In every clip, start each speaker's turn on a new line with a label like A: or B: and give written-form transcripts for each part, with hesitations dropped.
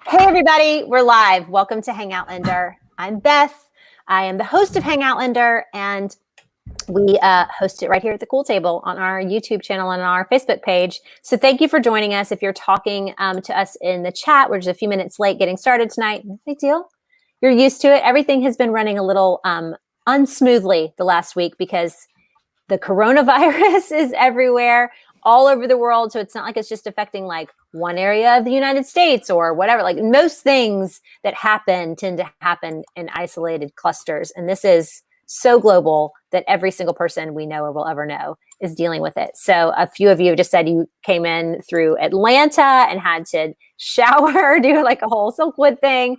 A: Hey everybody, we're live. Welcome to Hangoutlander. I'm Beth. I am the host of Hangoutlander, and we host it right here at the Cool Table on our YouTube channel and on our Facebook page. So thank you for joining us. If you're talking to us in the chat, we're just a few minutes late getting started tonight. No big deal. You're used to it. Everything has been running a little unsmoothly the last week because the coronavirus is everywhere, all over the world. So it's not like it's just affecting like one area of the United States or whatever. Like most things that happen tend to happen in isolated clusters. And this is so global that every single person we know or will ever know is dealing with it. So a few of you just said you came in through Atlanta and had to shower, do like a whole Silkwood thing.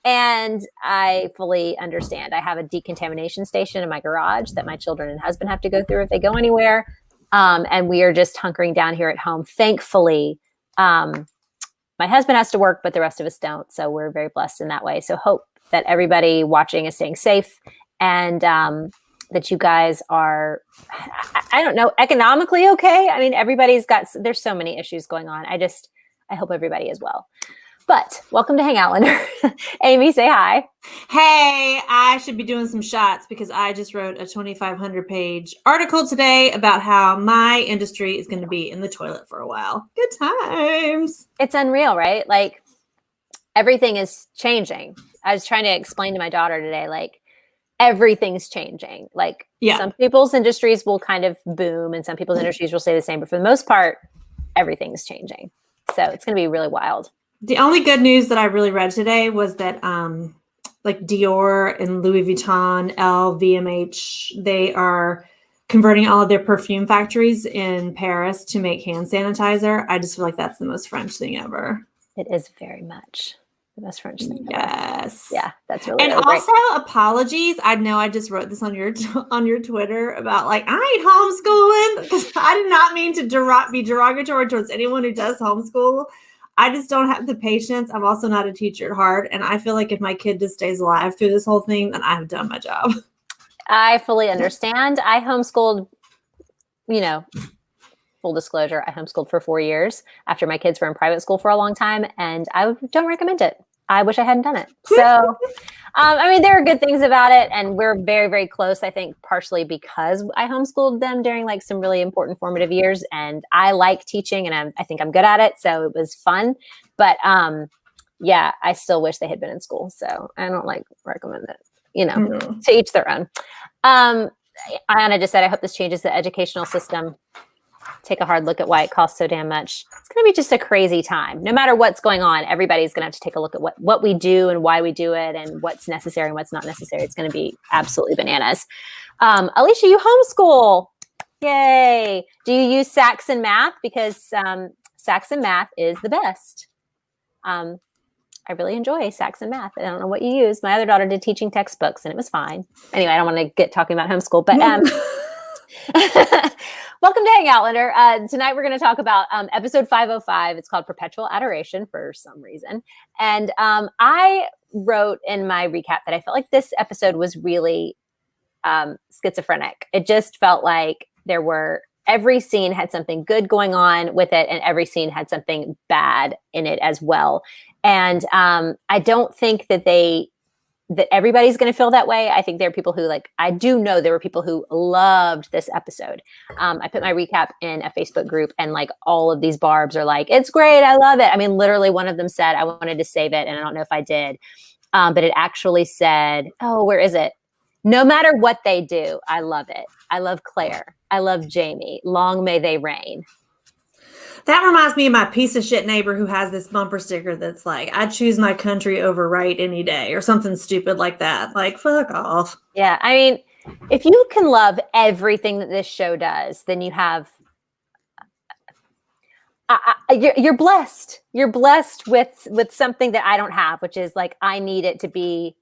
A: And I fully understand. I have a decontamination station in my garage that my children and husband have to go through if they go anywhere. And we are just hunkering down here at home. Thankfully, my husband has to work, but the rest of us don't. So we're very blessed in that way. So hope that everybody watching is staying safe and that you guys are, I don't know, economically okay. I mean, there's so many issues going on. I hope everybody is well. But welcome to Hangoutlander. Amy, say hi.
B: Hey, I should be doing some shots because I just wrote a 2,500 page article today about how my industry is going to be in the toilet for a while. Good times.
A: It's unreal, right? Like everything is changing. I was trying to explain to my daughter today, like everything's changing. Like some people's industries will kind of boom and some people's industries will stay the same. But for the most part, everything's changing. So it's going to be really wild.
B: The only good news that I really read today was that like Dior and Louis Vuitton, LVMH, they are converting all of their perfume factories in Paris to make hand sanitizer. I just feel like that's the most French thing ever.
A: It is very much the most French thing ever.
B: Yes.
A: Yeah, that's really
B: And
A: really
B: also
A: great.
B: Apologies. I know I just wrote this on your Twitter about like I ain't homeschooling because I did not mean to be derogatory towards anyone who does homeschool. I just don't have the patience. I'm also not a teacher at heart. And I feel like if my kid just stays alive through this whole thing, then I've done my job.
A: I fully understand. I homeschooled, full disclosure, I homeschooled for 4 years after my kids were in private school for a long time. And I don't recommend it. I wish I hadn't done it. So, there are good things about it. And we're very, very close, I think, partially because I homeschooled them during like some really important formative years. And I like teaching and I think I'm good at it. So it was fun. But I still wish they had been in school. So I don't recommend it, to each their own. Brianna just said, I hope this changes the educational system. Take a hard look at why it costs so damn much. It's going to be just a crazy time. No matter what's going on, everybody's going to have to take a look at what we do and why we do it and what's necessary and what's not necessary. It's going to be absolutely bananas. Alicia, you homeschool. Yay. Do you use Saxon Math? Because Saxon Math is the best. I really enjoy Saxon Math. I don't know what you use. My other daughter did teaching textbooks and it was fine. Anyway, I don't want to get talking about homeschool, but welcome to Hangoutlander. Tonight we're going to talk about episode 505. It's called Perpetual Adoration for some reason. And I wrote in my recap that I felt like this episode was really schizophrenic. It just felt like every scene had something good going on with it and every scene had something bad in it as well. And I don't think that everybody's going to feel that way. I think there are people who I do know there were people who loved this episode. I put my recap in a Facebook group and all of these barbs are like, it's great. I love it. I mean, literally one of them said, I wanted to save it. And I don't know if I did. But it actually said, oh, where is it? No matter what they do, I love it. I love Claire. I love Jamie. Long may they reign.
B: That reminds me of my piece of shit neighbor who has this bumper sticker that's like, I choose my country over right any day or something stupid like that. Like, fuck off.
A: Yeah. I mean, if you can love everything that this show does, then you have, you're blessed. You're blessed with something that I don't have, which is I need it to be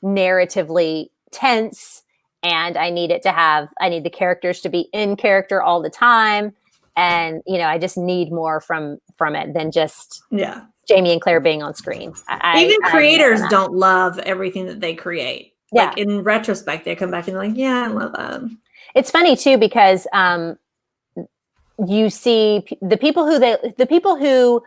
A: narratively tense and I need the characters to be in character all the time. And, I just need more from it than just Jamie and Claire being on screen.
B: Even creators don't love everything that they create. Yeah. In retrospect, they come back and they're like, yeah, I love that.
A: It's funny too, because you see the people who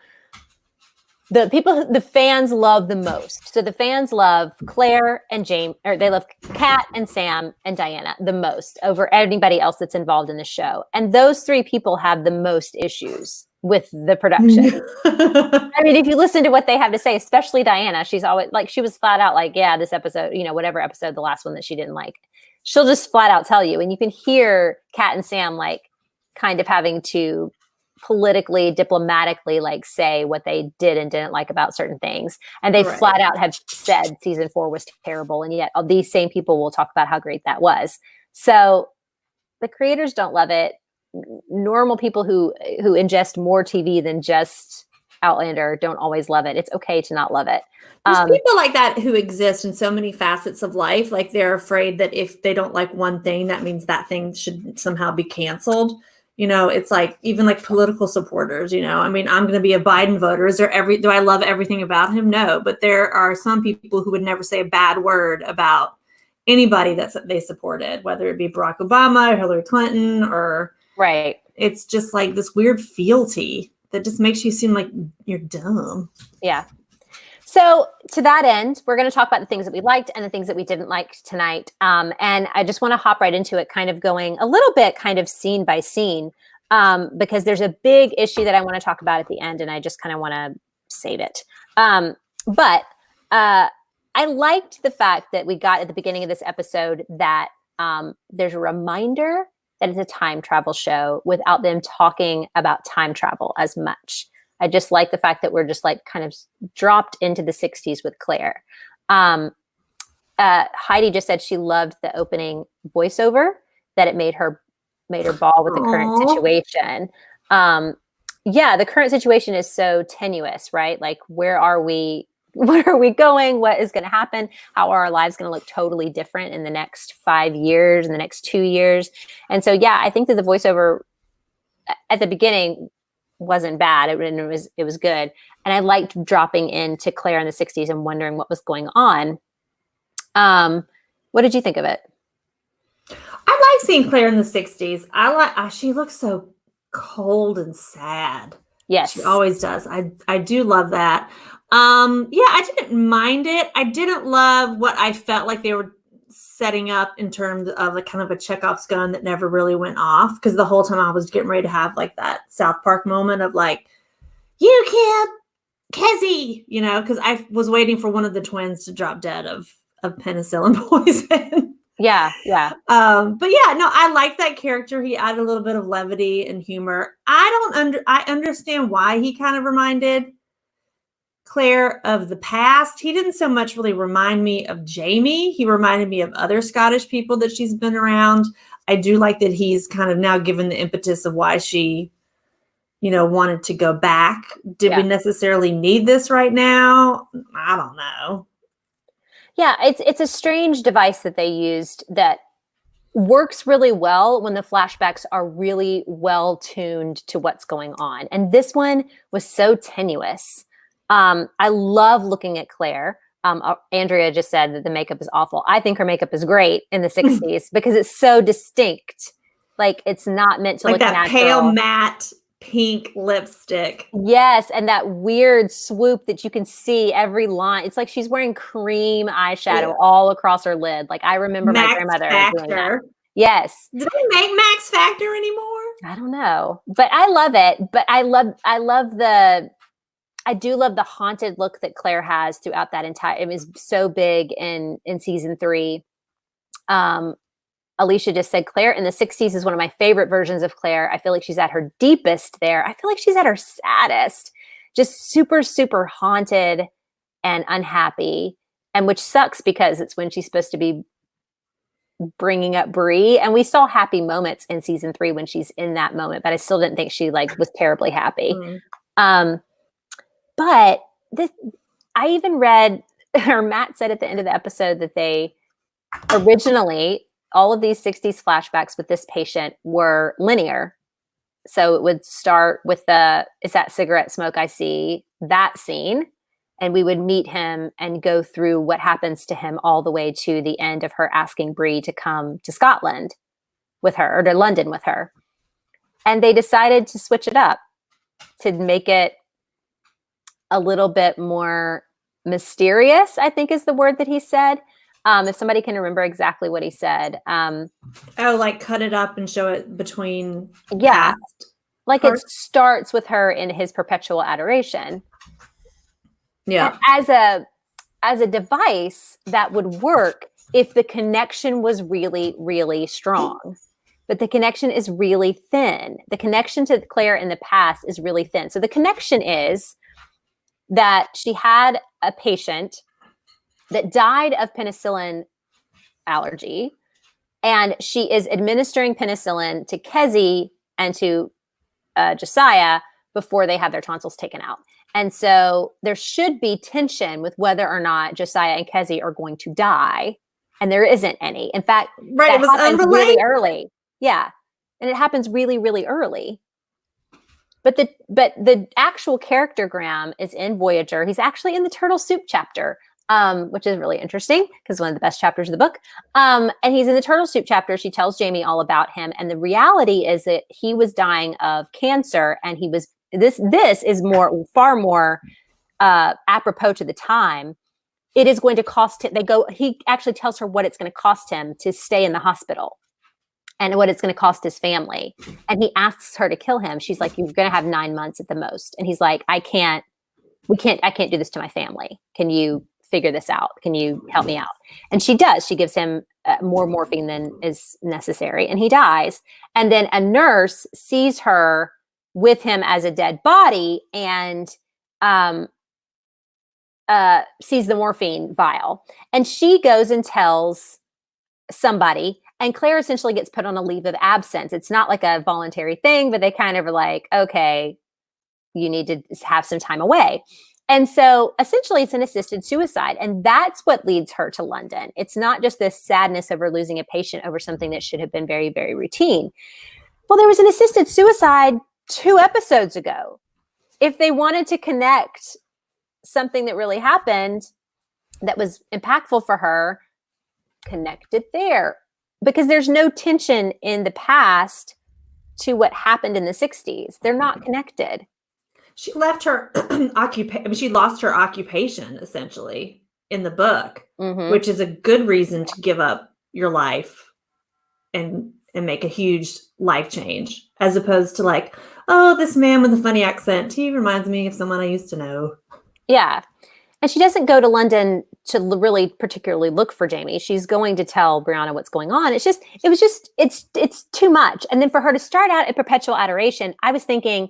A: the fans love the most. So the fans love Claire and James, or they love Kat and Sam and Diana the most over anybody else that's involved in the show. And those three people have the most issues with the production. I mean, if you listen to what they have to say, especially Diana, she's always like, she was flat out like, yeah, this episode, whatever episode, the last one that she didn't like, she'll just flat out tell you. And you can hear Kat and Sam like kind of having to politically, diplomatically, like say what they did and didn't like about certain things. And they flat out have said season 4 was terrible. And yet these same people will talk about how great that was. So the creators don't love it. Normal people who ingest more TV than just Outlander don't always love it. It's okay to not love it.
B: There's people like that who exist in so many facets of life. Like they're afraid that if they don't like one thing, that means that thing should somehow be canceled. It's like even like political supporters, I mean, I'm going to be a Biden voter. Do I love everything about him? No, but there are some people who would never say a bad word about anybody that they supported, whether it be Barack Obama or Hillary Clinton or
A: right.
B: It's just like this weird fealty that just makes you seem like you're dumb.
A: Yeah. So to that end, we're going to talk about the things that we liked and the things that we didn't like tonight. And I just want to hop right into it, kind of going a little bit kind of scene by scene, because there's a big issue that I want to talk about at the end, and I just kind of want to save it. But I liked the fact that we got at the beginning of this episode that there's a reminder that it's a time travel show without them talking about time travel as much. I just like the fact that we're just like kind of dropped into the 60s with Claire. Heidi just said she loved the opening voiceover, that it made her ball with the current situation. Yeah, the current situation is so tenuous, right? Like, where are we? Where are we going? What is going to happen? How are our lives going to look totally different in the next 5 years, in the next 2 years? And so, yeah, I think that the voiceover at the beginning wasn't bad. It was good. And I liked dropping into Claire in the 60s and wondering what was going on. What did you think of it?
B: I like seeing Claire in the 60s. She looks so cold and sad.
A: Yes.
B: She always does. I do love that. I didn't mind it. I didn't love what I felt like they were setting up in terms of like kind of a Chekhov's gun that never really went off, because the whole time I was getting ready to have like that South Park moment of like, you killed Kezzy, because I was waiting for one of the twins to drop dead of penicillin poison.
A: Yeah.
B: But yeah, no, I like that character. He added a little bit of levity and humor. I understand why he kind of reminded Claire of the past. He didn't so much really remind me of Jamie. He reminded me of other Scottish people that she's been around. I do like that he's kind of now given the impetus of why she, wanted to go back. Did we necessarily need this right now? I don't know.
A: Yeah, it's a strange device that they used that works really well when the flashbacks are really well tuned to what's going on. And this one was so tenuous. I love looking at Claire. Andrea just said that the makeup is awful. I think her makeup is great in the 60s because it's so distinct. Like, it's not meant to
B: like
A: look
B: that
A: natural.
B: Pale matte pink lipstick.
A: Yes, and that weird swoop that you can see every line. It's like she's wearing cream eyeshadow all across her lid. Like, I remember my grandmother doing that. Yes.
B: Do they make Max Factor anymore?
A: I don't know, but I love it. But I do love the haunted look that Claire has throughout that entire. It was so big in season 3. Alicia just said Claire in the 60s is one of my favorite versions of Claire. I feel like she's at her deepest there. I feel like she's at her saddest, just super, super haunted and unhappy. And which sucks because it's when she's supposed to be bringing up Bree. And we saw happy moments in season 3 when she's in that moment, but I still didn't think she was terribly happy. But I even read, or Matt said at the end of the episode that they originally, all of these 60s flashbacks with this patient were linear. So it would start with is that cigarette smoke I see, that scene. And we would meet him and go through what happens to him all the way to the end of her asking Bree to come to Scotland with her, or to London with her. And they decided to switch it up, to make it a little bit more mysterious, I think is the word that he said. If somebody can remember exactly what he said.
B: Like cut it up and show it between
A: Yeah.
B: past
A: Like
B: parts?
A: it starts with her in his perpetual adoration.
B: Yeah.
A: As a device that would work if the connection was really, really strong. But the connection is really thin. The connection to Claire in the past is really thin. So the connection is that she had a patient that died of penicillin allergy, and she is administering penicillin to Kezi and to Josiah before they have their tonsils taken out. And so there should be tension with whether or not Josiah and Kezi are going to die. And there isn't any. In fact,
B: Right. It was
A: happens
B: unrelated.
A: really early. Yeah. And it happens really, really early. But the actual charactergram is in Voyager. He's actually in the Turtle Soup chapter, which is really interesting because one of the best chapters of the book. And he's in the Turtle Soup chapter. She tells Jamie all about him. And the reality is that he was dying of cancer, and he was this is far more apropos to the time. It is going to cost him. He actually tells her what it's going to cost him to stay in the hospital and what it's going to cost his family. And he asks her to kill him. She's like, you're going to have 9 months at the most. And he's like, I can't do this to my family. Can you figure this out? Can you help me out? And she does. She gives him more morphine than is necessary, and he dies. And then a nurse sees her with him as a dead body and sees the morphine vial. And she goes and tells somebody, and Claire essentially gets put on a leave of absence. It's not like a voluntary thing, but they kind of are like, okay, you need to have some time away. And so essentially it's an assisted suicide. And that's what leads her to London. It's not just this sadness over losing a patient over something that should have been very, very routine. Well, there was an assisted suicide 2 episodes ago. If they wanted to connect something that really happened that was impactful for her, connect it there. Because there's no tension in the past to what happened in the 60s. They're not connected.
B: She left her occupation. I mean, she lost her occupation essentially in the book, which is a good reason to give up your life and make a huge life change, as opposed to like, oh, this man with a funny accent, he reminds me of someone I used to know.
A: Yeah. And she doesn't go to London to really particularly look for Jamie. She's going to tell Brianna what's going on. It's too much. And then for her to start out at Perpetual Adoration, I was thinking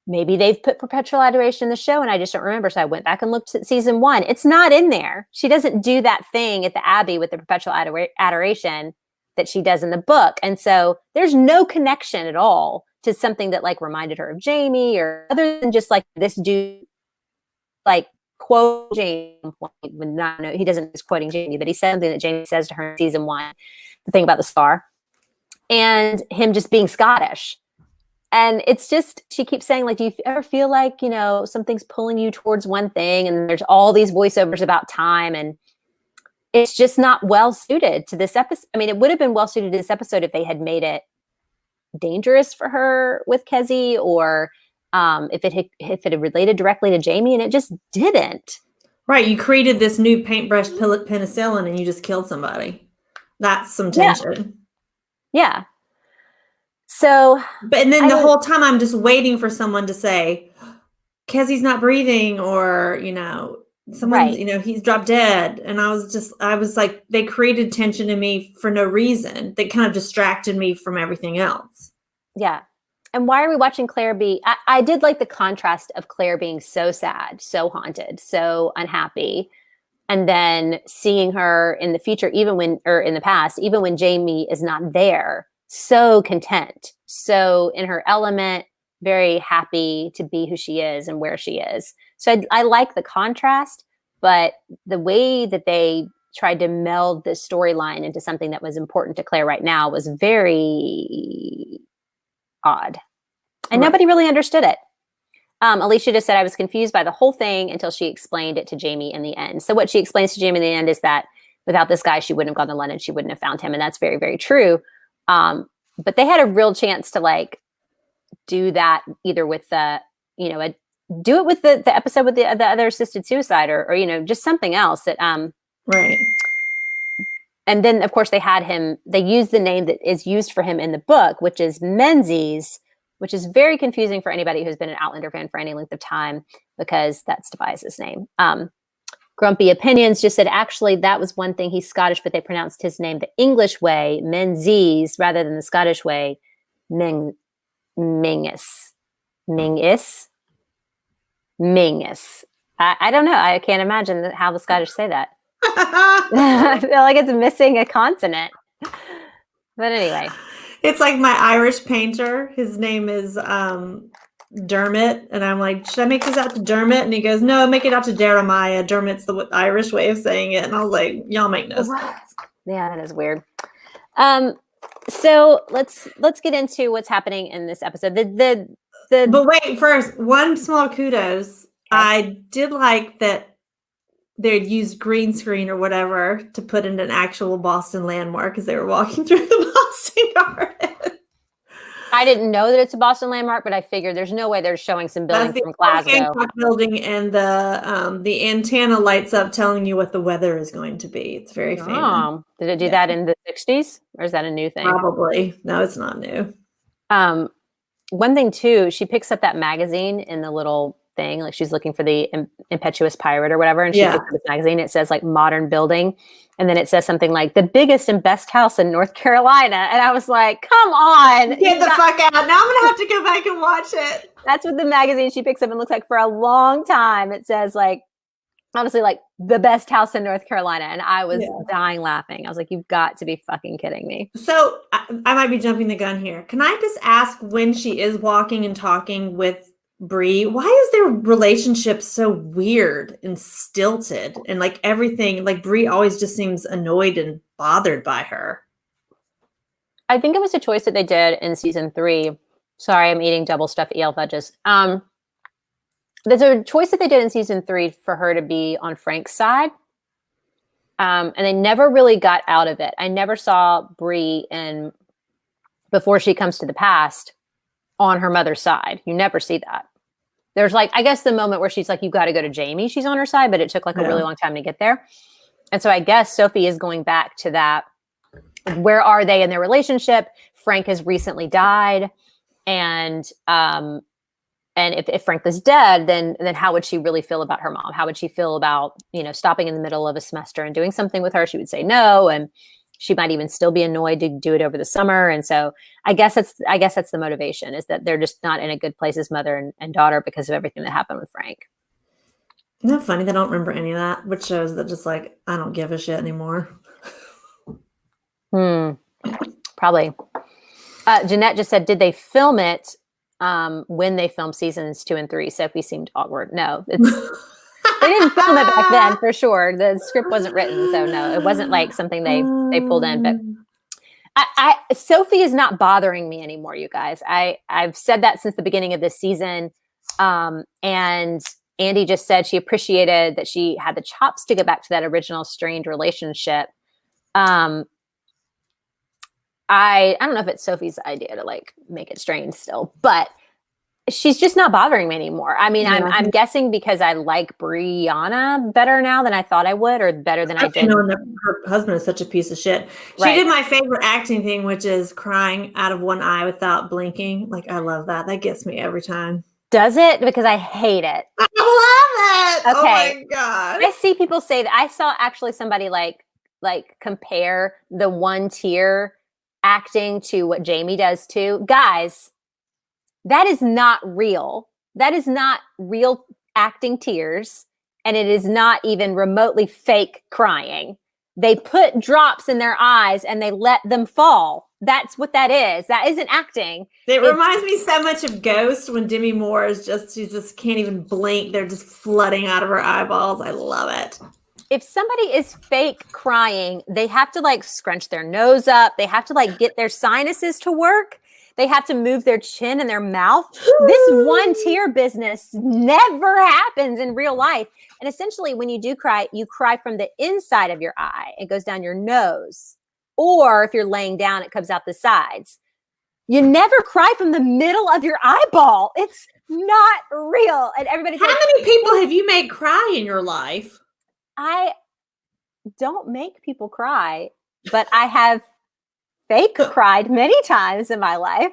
A: maybe they've put Perpetual Adoration in the show and I just don't remember. So I went back and looked at season 1. It's not in there. She doesn't do that thing at the Abbey with the Perpetual Adoration that she does in the book. And so there's no connection at all to something that like reminded her of Jamie, or other than just like this dude, like, quote Jamie when not no, he doesn't just quoting Jamie, but he said something that Jamie says to her in season 1, the thing about the scar, and him just being Scottish. And it's just, she keeps saying, like, do you ever feel like, you know, something's pulling you towards one thing? And there's all these voiceovers about time, and it's just not well suited to this episode. I mean, it would have been well suited to this episode if they had made it dangerous for her with Kezi, or if it had related directly to Jamie, and it just didn't.
B: Right. You created this new paintbrush penicillin and you just killed somebody. That's some tension.
A: Yeah. So,
B: but then the whole time I'm just waiting for someone to say, Kezi's not breathing, or, you know, someone's, you know, he's dropped dead. And I was like, they created tension in me for no reason. They kind of distracted me from everything else.
A: Yeah. And why are we watching Claire be, I did like the contrast of Claire being so sad, so haunted, so unhappy. And then seeing her in the future, in the past, even when Jamie is not there, so content, so in her element, very happy to be who she is and where she is. So I like the contrast, but the way that they tried to meld this storyline into something that was important to Claire right now was very odd. And nobody really understood it. Alicia just said, I was confused by the whole thing until she explained it to Jamie in the end. So what she explains to Jamie in the end is that without this guy, she wouldn't have gone to London. She wouldn't have found him. And that's very, very true. But they had a real chance to like do that either with a do it with the episode with the other assisted suicide, or just something else that
B: Right.
A: And then of course they used the name that is used for him in the book, which is Menzies, which is very confusing for anybody who's been an Outlander fan for any length of time, because that's Tobias's name. Grumpy Opinions just said, actually, that was one thing. He's Scottish, but they pronounced his name the English way, Menzies, rather than the Scottish way, Mingus. I don't know. I can't imagine how the Scottish say that. I feel like it's missing a consonant. But anyway.
B: It's like my Irish painter. His name is Dermot. And I'm like, should I make this out to Dermot? And he goes, no, make it out to Jeremiah. Dermot's the Irish way of saying it. And I was like, y'all make no sense.
A: Yeah, that is weird. So let's get into what's happening in this episode. But
B: wait, first, one small kudos. Okay. I did like that they'd used green screen or whatever to put in an actual Boston landmark as they were walking through the Boston Garden.
A: I didn't know that it's a Boston landmark, but I figured there's no way they're showing some buildings from Glasgow.
B: Building, and the antenna lights up telling you what the weather is going to be. It's very famous.
A: Did it do that in the 60s, or is that a new thing?
B: Probably. No, it's not new.
A: One thing too, she picks up that magazine in the little thing, like she's looking for the impetuous pirate or whatever, and she picks up this magazine. It says like modern building, and then it says something like the biggest and best house in North Carolina, and I was like, come on,
B: get the fuck out. Now I'm gonna have to go back and watch it.
A: That's what the magazine she picks up and looks like for a long time. It says like, honestly, like the best house in North Carolina, and I was dying laughing. I was like, you've got to be fucking kidding me.
B: So I might be jumping the gun here. Can I just ask, when she is walking and talking with Bree, why is their relationship so weird and stilted, and like everything, like Bree always just seems annoyed and bothered by her?
A: I think it was a choice that they did in season 3. Sorry, I'm eating double stuffed EL fudges. There's a choice that they did in season 3 for her to be on Frank's side. And they never really got out of it. I never saw Bree before she comes to the past on her mother's side. You never see that. There's like, I guess the moment where she's like, you've got to go to Jamie. She's on her side, but it took like a really long time to get there. And so I guess Sophie is going back to that. Where are they in their relationship? Frank has recently died. And if Frank was dead, then how would she really feel about her mom? How would she feel about, stopping in the middle of a semester and doing something with her? She would say no. And she might even still be annoyed to do it over the summer. And so I guess that's the motivation, is that they're just not in a good place as mother and daughter because of everything that happened with Frank.
B: Isn't that funny? They don't remember any of that, which shows that just like, I don't give a shit anymore.
A: Probably. Jeanette just said, did they film it when they filmed seasons 2 and 3? Sophie seemed awkward. No, they didn't film it back then for sure. The script wasn't written, so no, it wasn't like something they pulled in. But Sophie is not bothering me anymore, you guys. I've said that since the beginning of this season. And Andy just said she appreciated that she had the chops to go back to that original strained relationship. I don't know if it's Sophie's idea to like make it strained still, but she's just not bothering me anymore. I mean, I'm guessing because I like Brianna better now than I thought I would, or better than I did.
B: Her husband is such a piece of shit. She did my favorite acting thing, which is crying out of one eye without blinking. Like, I love that. That gets me every time.
A: Does it? Because I hate it.
B: I love it.
A: Okay.
B: Oh my God.
A: I see people say that. I saw actually somebody like compare the one tear acting to what Jamie does too. Guys, that is not real. That is not real acting tears. And it is not even remotely fake crying. They put drops in their eyes and they let them fall. That's what that is. That isn't acting.
B: It reminds me so much of Ghost, when Demi Moore she just can't even blink. They're just flooding out of her eyeballs. I love it.
A: If somebody is fake crying, they have to like scrunch their nose up. They have to like get their sinuses to work. They have to move their chin and their mouth. This one tear business never happens in real life. And essentially when you do cry, you cry from the inside of your eye. It goes down your nose. Or if you're laying down, it comes out the sides. You never cry from the middle of your eyeball. It's not real. And everybody's
B: How
A: like,
B: many people have you made cry in your life?
A: I don't make people cry, but I have fake cried many times in my life.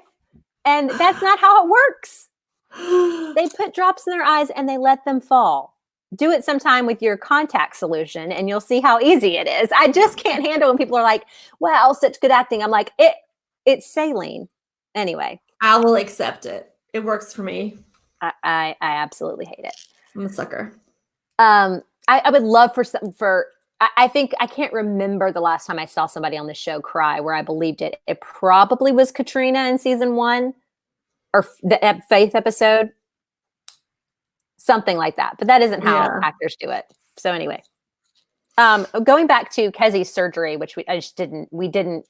A: And that's not how it works. They put drops in their eyes and they let them fall. Do it sometime with your contact solution and you'll see how easy it is. I just can't handle when people are like, wow, such good acting. I'm like, it's saline. Anyway.
B: I will accept it. It works for me.
A: I absolutely hate it.
B: I'm a sucker.
A: I would love I think I can't remember the last time I saw somebody on the show cry where I believed it. It probably was Katrina in season 1 or the Faith episode. Something like that. But that isn't how actors do it. So anyway, going back to Kezi's surgery, which we didn't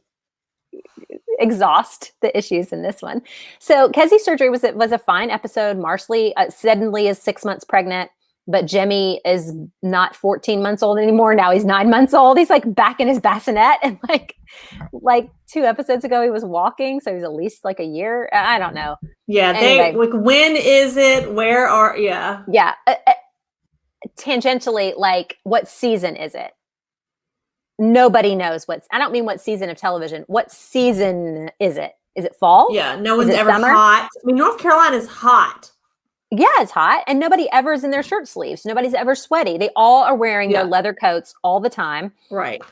A: exhaust the issues in this one. So Kezi's surgery was a fine episode. Marsley suddenly is 6 months pregnant, but Jimmy is not 14 months old anymore. Now he's 9 months old. He's like back in his bassinet, and like 2 episodes ago he was walking, so he's at least like a year. I don't know.
B: Yeah, anyway. When is it? Where are? Yeah.
A: Tangentially, like, what season is it? Nobody knows I don't mean what season of television. What season is it? Is it fall?
B: Yeah, no one's ever hot. I mean, North Carolina's hot.
A: Yeah, it's hot. And nobody ever is in their shirt sleeves. Nobody's ever sweaty. They all are wearing their leather coats all the time.
B: Right.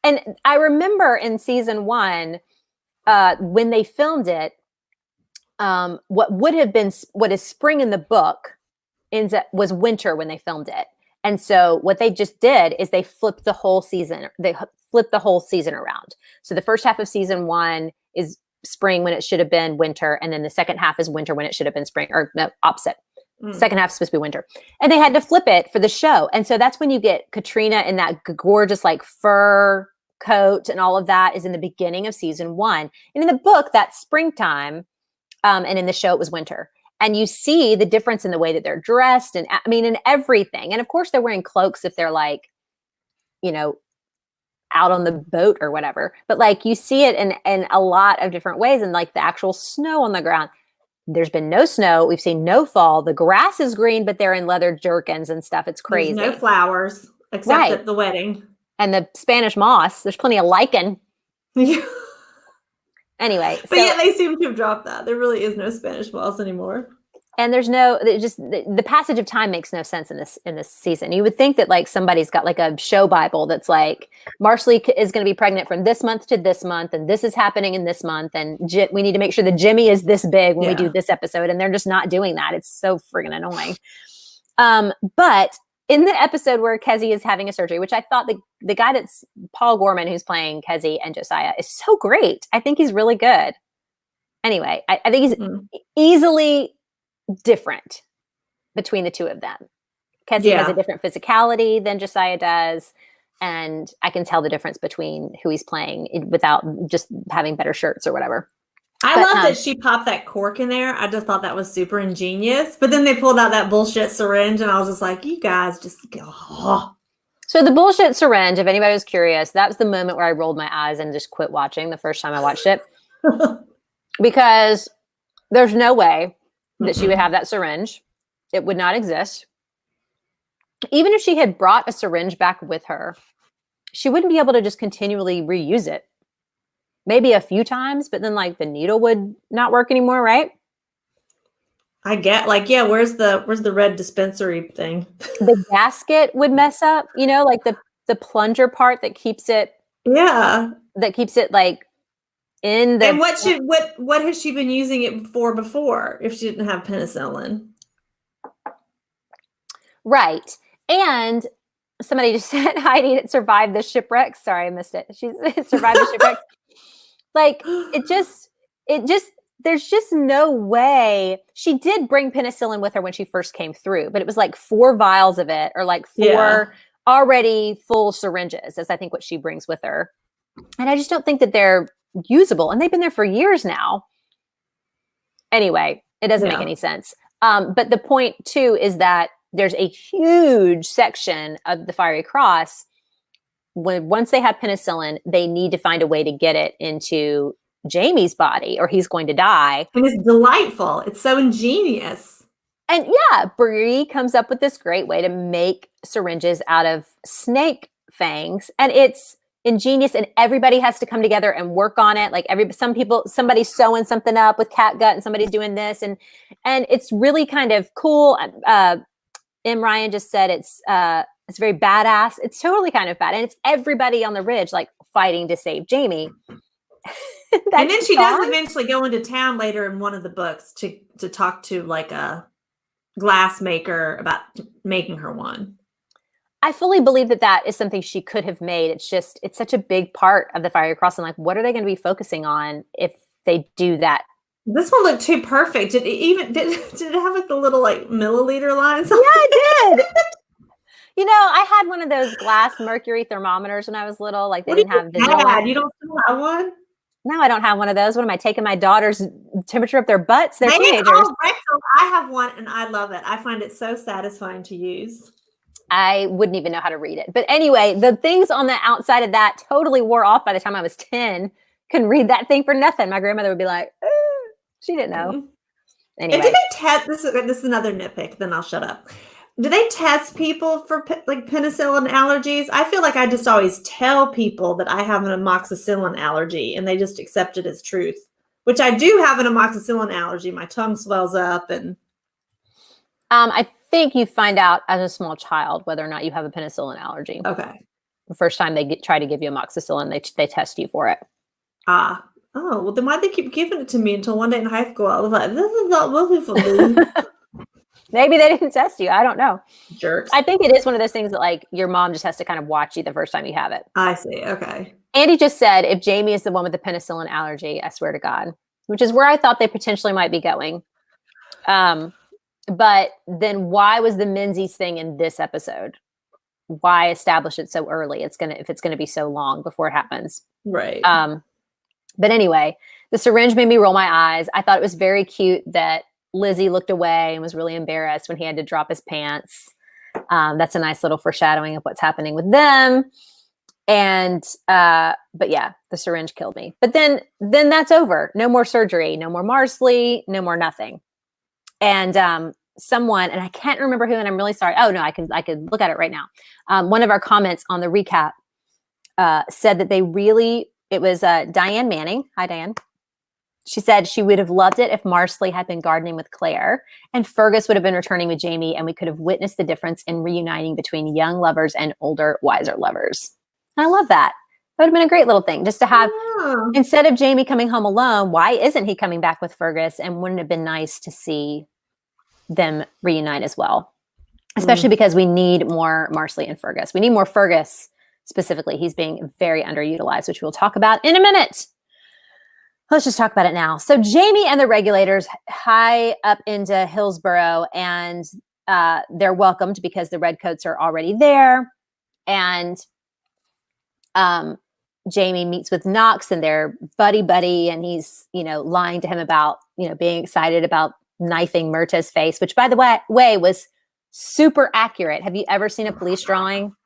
A: And I remember in season 1, when they filmed it, what is spring in the book was winter when they filmed it. And so what they just did is they flipped the whole season. They flipped the whole season around. So the first half of season 1 is spring when it should have been winter. And then the second half is winter when it should have been spring, or no, opposite. Second half is supposed to be winter. And they had to flip it for the show. And so that's when you get Katrina in that gorgeous like fur coat, and all of that is in the beginning of season 1. And in the book, that's springtime. And in the show, it was winter. And you see the difference in the way that they're dressed, and I mean, in everything. And of course, they're wearing cloaks if they're like, out on the boat or whatever. But like, you see it in a lot of different ways. And like the actual snow on the ground, there's been no snow. We've seen no fall. The grass is green, but they're in leather jerkins and stuff. It's crazy.
B: There's no flowers except at the wedding.
A: And the Spanish moss, there's plenty of lichen. Anyway.
B: But yeah, they seem to have dropped that. There really is no Spanish moss anymore.
A: And there's the passage of time makes no sense in this season. You would think that like somebody's got like a show Bible that's like, Marsley is going to be pregnant from this month to this month, and this is happening in this month, and we need to make sure that Jimmy is this big when we do this episode, and they're just not doing that. It's so friggin' annoying. But in the episode where Kezi is having a surgery, which I thought the guy that's Paul Gorman, who's playing Kezi and Josiah, is so great. I think he's really good. Anyway, I think he's easily different between the two of them. Kezi has a different physicality than Josiah does, and I can tell the difference between who he's playing without just having better shirts or whatever.
B: I love that she popped that cork in there. I just thought that was super ingenious. But then they pulled out that bullshit syringe, and I was just like, you guys just go.
A: So the bullshit syringe, if anybody was curious, that was the moment where I rolled my eyes and just quit watching the first time I watched it. Because there's no way that she would have that syringe. It would not exist. Even if she had brought a syringe back with her, she wouldn't be able to just continually reuse it. Maybe a few times, but then like the needle would not work anymore, right?
B: I get where's the red dispensary thing?
A: The gasket would mess up, like the plunger part that keeps it.
B: Yeah.
A: That keeps it like in the.
B: And what has she been using it for before if she didn't have penicillin?
A: Right. And somebody just said Heidi survived the shipwreck. Sorry, I missed it. She survived the shipwreck. Like there's just no way. She did bring penicillin with her when she first came through, but it was like 4 vials of it, or like 4 already full syringes, is I think what she brings with her. And I just don't think that they're usable. And they've been there for years now. Anyway, it doesn't make any sense. But the point too is that there's a huge section of the Fiery Cross. Once they have penicillin, they need to find a way to get it into Jamie's body or he's going to die.
B: And it's delightful. It's so ingenious.
A: And yeah, Bree comes up with this great way to make syringes out of snake fangs. And it's ingenious, and everybody has to come together and work on it. Like somebody's sewing something up with cat gut and somebody's doing this. And it's really kind of cool. M. Ryan just said it's very badass. It's totally kind of bad. And it's everybody on the ridge like fighting to save Jamie.
B: And then she does eventually go into town later in one of the books to talk to like a glass maker about making her one.
A: I fully believe that is something she could have made. It's such a big part of the Fiery Cross. And like, what are they going to be focusing on if they do that?
B: This one looked too perfect. Did it have like the little like milliliter lines?
A: Yeah, it did. You know, I had one of those glass mercury thermometers when I was little. Like they didn't have digital.
B: You don't still have one?
A: No, I don't have one of those. What am I taking my daughter's temperature up their butts? They're teenagers.
B: I have one and I love it. I find it so satisfying to use.
A: I wouldn't even know how to read it. But anyway, the things on the outside of that totally wore off by the time I was 10. Couldn't read that thing for nothing. My grandmother would be like, she didn't know.
B: Mm-hmm.
A: Anyway.
B: And did they test, this is another nitpick, then I'll shut up. Do they test people for like penicillin allergies? I feel like I just always tell people that I have an amoxicillin allergy and they just accept it as truth, which I do have an amoxicillin allergy. My tongue swells up and.
A: I think you find out as a small child whether or not you have a penicillin allergy.
B: Okay.
A: The first time they try to give you amoxicillin, they test you for it.
B: Oh, well then why'd they keep giving it to me until one day in high school? I was like, this is not working for me.
A: Maybe they didn't test you. I don't know.
B: Jerks.
A: I think it is one of those things that like your mom just has to kind of watch you the first time you have it.
B: I see. Okay.
A: Andy just said, if Jamie is the one with the penicillin allergy, I swear to God, which is where I thought they potentially might be going. But then why was the Menzies thing in this episode? Why establish it so early? If it's gonna be so long before it happens.
B: Right.
A: But anyway, the syringe made me roll my eyes. I thought it was very cute that Lizzie looked away and was really embarrassed when he had to drop his pants. That's a nice little foreshadowing of what's happening with them. And, but yeah, the syringe killed me. But then that's over. No more surgery, no more Marsley, no more nothing. And someone, and I can't remember who, and I'm really sorry. Oh no, I could look at it right now. One of our comments on the recap said that it was Diane Manning. Hi, Diane. She said she would have loved it if Marsley had been gardening with Claire and Fergus would have been returning with Jamie, and we could have witnessed the difference in reuniting between young lovers and older, wiser lovers. And I love that. That would have been a great little thing just to have, instead of Jamie coming home alone, why isn't he coming back with Fergus? And wouldn't it have been nice to see them reunite as well? Especially because we need more Marsley and Fergus. We need more Fergus specifically. He's being very underutilized, which we'll talk about in a minute. Let's just talk about it now. So Jamie and the regulators high up into Hillsborough, and they're welcomed because the redcoats are already there. And Jamie meets with Knox, and they're buddy, and he's, lying to him about, being excited about knifing Myrta's face, which by the way was super accurate. Have you ever seen a police drawing?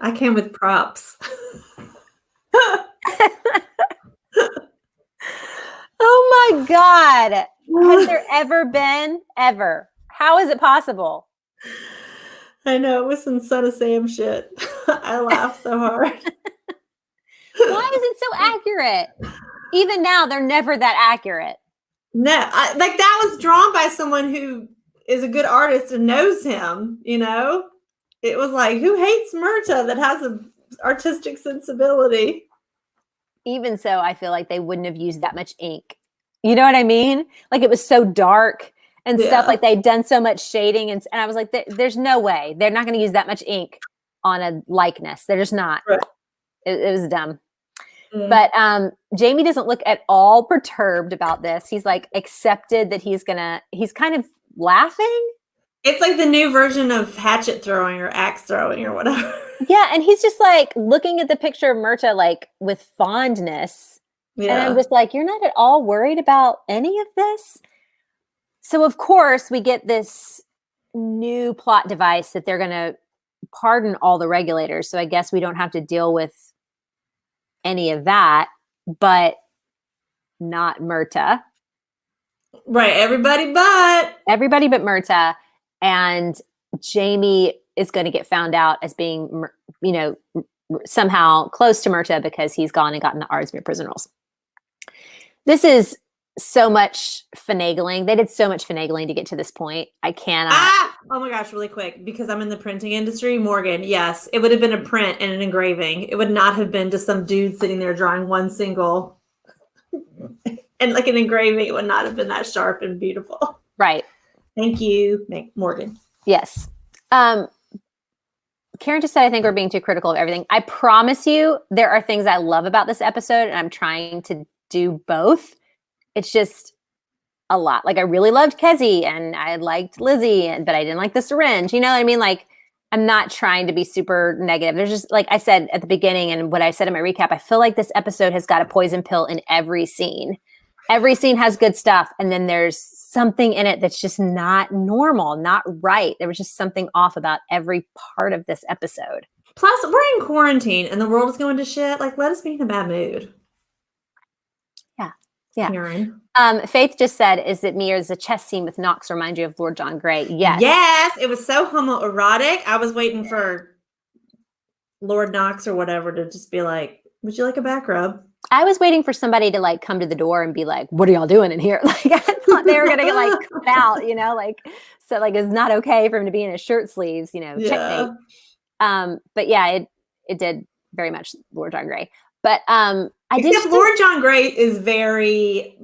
B: I came with props.
A: Oh my God. Has there ever been? Ever? How is it possible?
B: I know, it was some Son of Sam shit. I laughed so hard.
A: Why is it so accurate? Even now, they're never that accurate.
B: No, that was drawn by someone who is a good artist and knows him, It was like, who hates Myrta that has an artistic sensibility?
A: Even so, I feel like they wouldn't have used that much ink. You know what I mean? Like it was so dark and stuff, like they'd done so much shading. And I was like, there's no way. They're not going to use that much ink on a likeness. They're just not. Right. It was dumb. But Jamie doesn't look at all perturbed about this. He's like accepted that he's kind of laughing.
B: It's like the new version of hatchet throwing or axe throwing or whatever.
A: Yeah. And he's just like looking at the picture of Myrta, like with fondness. Yeah. And I'm just like, you're not at all worried about any of this. So of course we get this new plot device that they're going to pardon all the regulators. So I guess we don't have to deal with any of that, but not Myrta.
B: Right. Everybody
A: but Myrta, and Jamie is going to get found out as being, somehow close to Myrta because he's gone and gotten the Ardsmere prison rolls. This is so much finagling. They did so much finagling to get to this point. I cannot.
B: Oh my gosh, really quick, because I'm in the printing industry. Morgan, yes, it would have been a print and an engraving. It would not have been just some dude sitting there drawing one single. And like an engraving, it would not have been that sharp and beautiful.
A: Right.
B: Thank you, Morgan.
A: Yes. Karen just said, I think we're being too critical of everything. I promise you, there are things I love about this episode, and I'm trying to do both. It's just a lot. Like, I really loved Kezzy, and I liked Lizzie, but I didn't like the syringe. You know what I mean? Like, I'm not trying to be super negative. There's just, like I said at the beginning, and what I said in my recap, I feel like this episode has got a poison pill in every scene. Every scene has good stuff, and then there's something in it that's just not normal, not right. There was just something off about every part of this episode.
B: Plus, we're in quarantine, and the world is going to shit. Like, let us be in a bad mood.
A: Yeah.
B: Karen.
A: Faith just said, is it me or does the chess scene with Knox remind you of Lord John Grey? Yes.
B: Yes, it was so homoerotic. I was waiting for Lord Knox or whatever to just be like, would you like a back rub?
A: I was waiting for somebody to like come to the door and be like, what are y'all doing in here? Like, I thought they were going to get like cut out, so like, it's not okay for him to be in his shirt sleeves, checkmate. But yeah, it did very much Lord John Grey. But
B: Except Lord John Grey is very,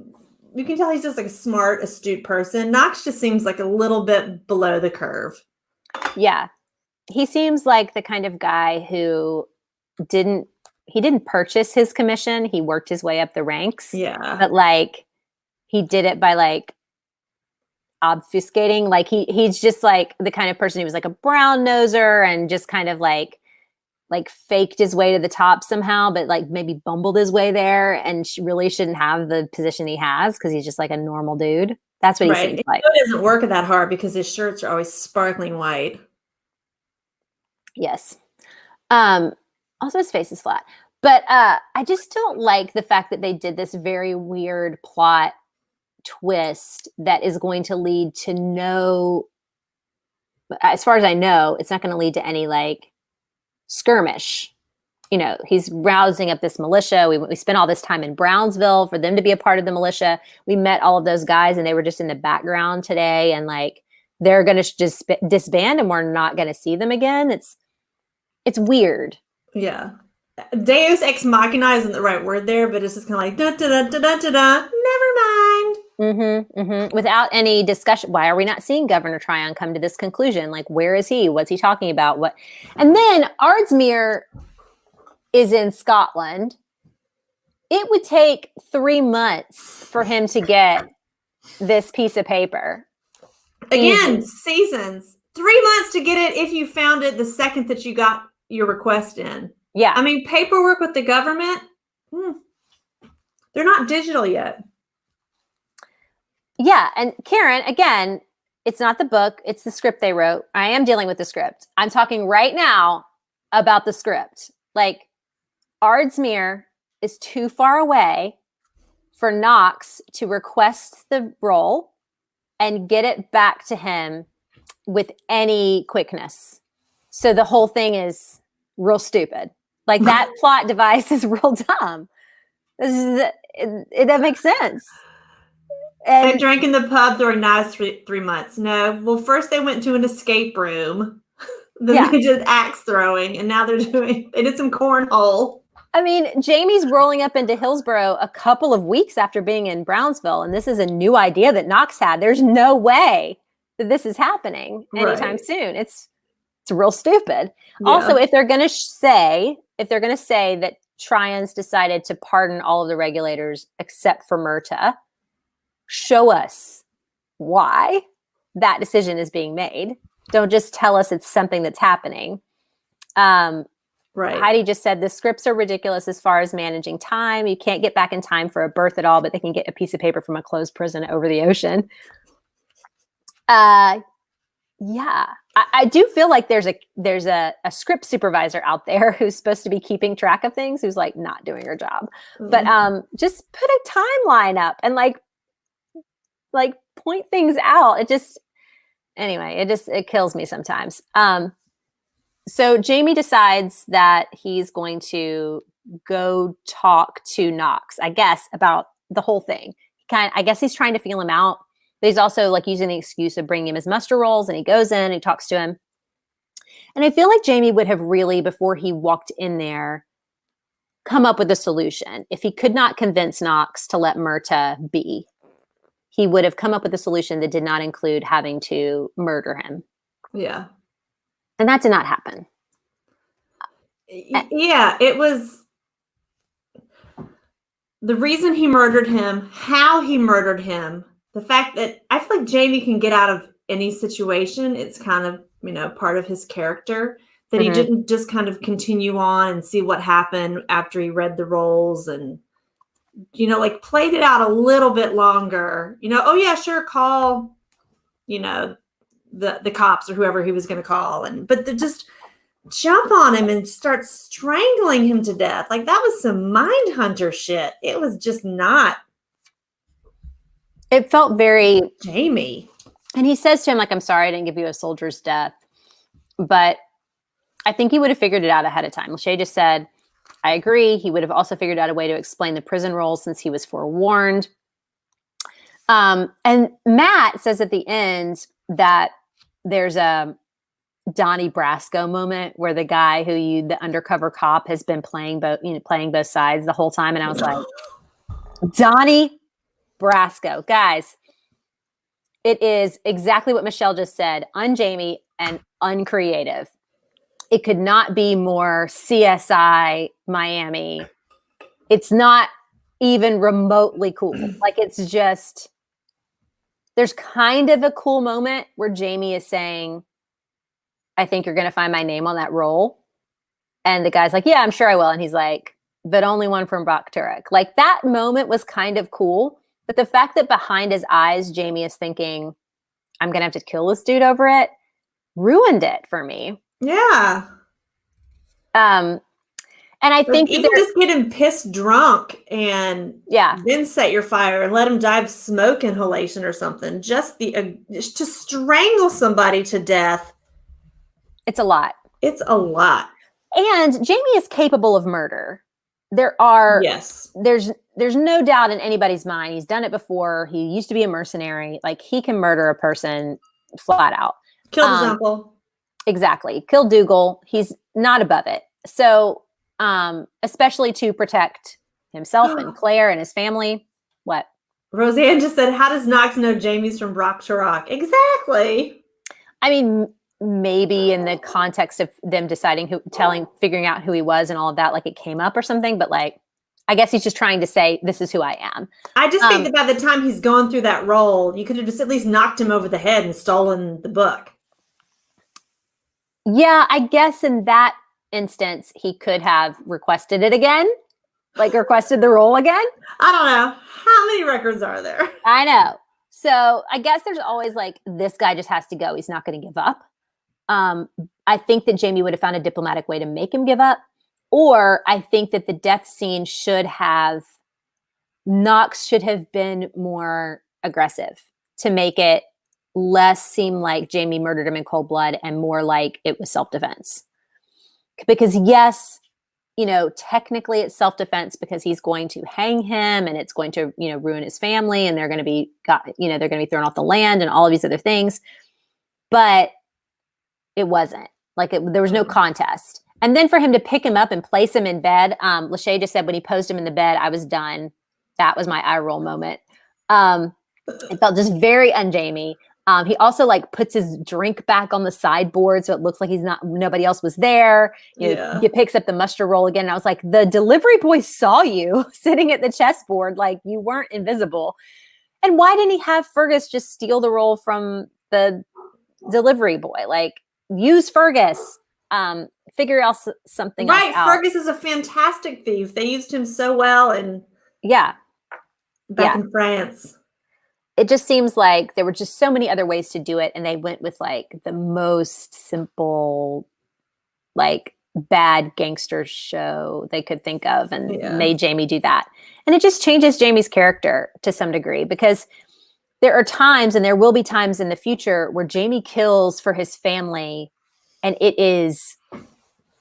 B: you can tell he's just like a smart, astute person. Knox just seems like a little bit below the curve.
A: Yeah. He seems like the kind of guy who didn't purchase his commission. He worked his way up the ranks.
B: Yeah.
A: But like, he did it by like obfuscating. Like he's just like the kind of person who was like a brown noser and just kind of like faked his way to the top somehow, but like maybe bumbled his way there, and really shouldn't have the position he has because he's just like a normal dude. That's what he seems like.
B: He doesn't work that hard because his shirts are always sparkling white.
A: Yes. Also his face is flat. But I just don't like the fact that they did this very weird plot twist that is going to lead to no, as far as I know, it's not going to lead to any like skirmish. He's rousing up this militia. We spent all this time in Brownsville for them to be a part of the militia. We met all of those guys and they were just in the background today, and like they're going to just disband and we're not going to see them again. It's weird.
B: Yeah. Deus ex machina isn't the right word there, but it's just kind of like da da da da da da. Never mind.
A: Mm-hmm, mm-hmm. Without any discussion. Why are we not seeing Governor Tryon come to this conclusion? Like, where is he? What's he talking about? What? And then Ardsmere is in Scotland. It would take 3 months for him to get this piece of paper.
B: Again, seasons. 3 months to get it if you found it the second that you got your request in.
A: Yeah.
B: I mean, paperwork with the government, they're not digital yet.
A: Yeah. And Karen, again, it's not the book. It's the script they wrote. I am dealing with the script. I'm talking right now about the script. Like, Ardsmere is too far away for Knox to request the role and get it back to him with any quickness. So the whole thing is real stupid. Like, that plot device is real dumb. It doesn't make sense.
B: And drank in the pub during Nice 3 months. No. Well, first they went to an escape room. Then they did axe throwing, and now they did some cornhole.
A: I mean, Jamie's rolling up into Hillsborough a couple of weeks after being in Brownsville, and this is a new idea that Knox had. There's no way that this is happening anytime soon. It's real stupid. Yeah. Also, if they're going to say that Tryon's decided to pardon all of the regulators except for Myrta, show us why that decision is being made. Don't just tell us it's something that's happening. Heidi just said the scripts are ridiculous as far as managing time. You can't get back in time for a birth at all, but they can get a piece of paper from a closed prison over the ocean. Yeah, I do feel like there's a script supervisor out there who's supposed to be keeping track of things, who's like not doing her job. Mm-hmm. But just put a timeline up and like like point things out. It kills me sometimes. So Jamie decides that he's going to go talk to Knox, I guess, about the whole thing. I guess he's trying to feel him out. But he's also like using the excuse of bringing him his muster rolls, and he goes in and he talks to him. And I feel like Jamie would have really, before he walked in there, come up with a solution. If he could not convince Knox to let Myrta be, he would have come up with a solution that did not include having to murder him.
B: Yeah.
A: And that did not happen.
B: Yeah, it was the reason he murdered him, how he murdered him, the fact that I feel like Jamie can get out of any situation. It's kind of, part of his character that he didn't just kind of continue on and see what happened after he read the roles and, like played it out a little bit longer, oh yeah, sure. Call, the cops or whoever he was going to call. But they just jump on him and start strangling him to death. Like that was some Mindhunter shit. It was just not.
A: It felt very
B: Jamie.
A: And he says to him, like, I'm sorry I didn't give you a soldier's death. But I think he would have figured it out ahead of time. Lachey just said, I agree. He would have also figured out a way to explain the prison roles since he was forewarned. And Matt says at the end that there's a Donnie Brasco moment where the guy the undercover cop has been playing both sides the whole time. And I was like, Donnie Brasco. Guys, it is exactly what Michelle just said. Un-Jamie and uncreative. It could not be more CSI Miami. It's not even remotely cool. Like it's just, there's kind of a cool moment where Jamie is saying, I think you're going to find my name on that roll. And the guy's like, yeah, I'm sure I will. And he's like, but only one from Brock Turek. Like that moment was kind of cool. But the fact that behind his eyes, Jamie is thinking, I'm going to have to kill this dude over it, ruined it for me.
B: Yeah.
A: And I think
B: even just get him pissed drunk and then set your fire and let him die of smoke inhalation or something. Just to strangle somebody to death.
A: It's a lot.
B: It's a lot.
A: And Jamie is capable of murder. There's no doubt in anybody's mind. He's done it before. He used to be a mercenary. Like he can murder a person flat out.
B: Killed his uncle.
A: Exactly. Killed Dougal. He's not above it. So, especially to protect himself and Claire and his family. What?
B: Roseanne just said, how does Knox know Jamie's from Brock Turek? Exactly.
A: I mean, maybe in the context of them figuring out who he was and all of that, like it came up or something, but like, I guess he's just trying to say, this is who I am.
B: I just think that by the time he's gone through that role, you could have just at least knocked him over the head and stolen the book.
A: Yeah, I guess in that instance, he could have requested it again, like requested the role again.
B: I don't know. How many records are there?
A: I know. So I guess there's always like, this guy just has to go. He's not going to give up. I think that Jamie would have found a diplomatic way to make him give up. Or I think that the death scene Knox should have been more aggressive to make it less seem like Jamie murdered him in cold blood and more like it was self-defense. Because yes, technically it's self-defense because he's going to hang him and it's going to, ruin his family and they're going to be thrown off the land and all of these other things. But it wasn't like there was no contest. And then for him to pick him up and place him in bed, Lachey just said when he posed him in the bed, I was done. That was my eye roll moment. It felt just very un-Jamie. He also like puts his drink back on the sideboard so it looks like nobody else was there. He picks up the muster roll again. And I was like, the delivery boy saw you sitting at the chessboard, like you weren't invisible. And why didn't he have Fergus just steal the roll from the delivery boy? Like use Fergus. Figure out something else out.
B: Fergus is a fantastic thief. They used him so well back in France.
A: It just seems like there were just so many other ways to do it, and they went with like the most simple, like bad gangster show they could think of, and made Jamie do that. And it just changes Jamie's character to some degree because there are times, and there will be times in the future, where Jamie kills for his family, and it is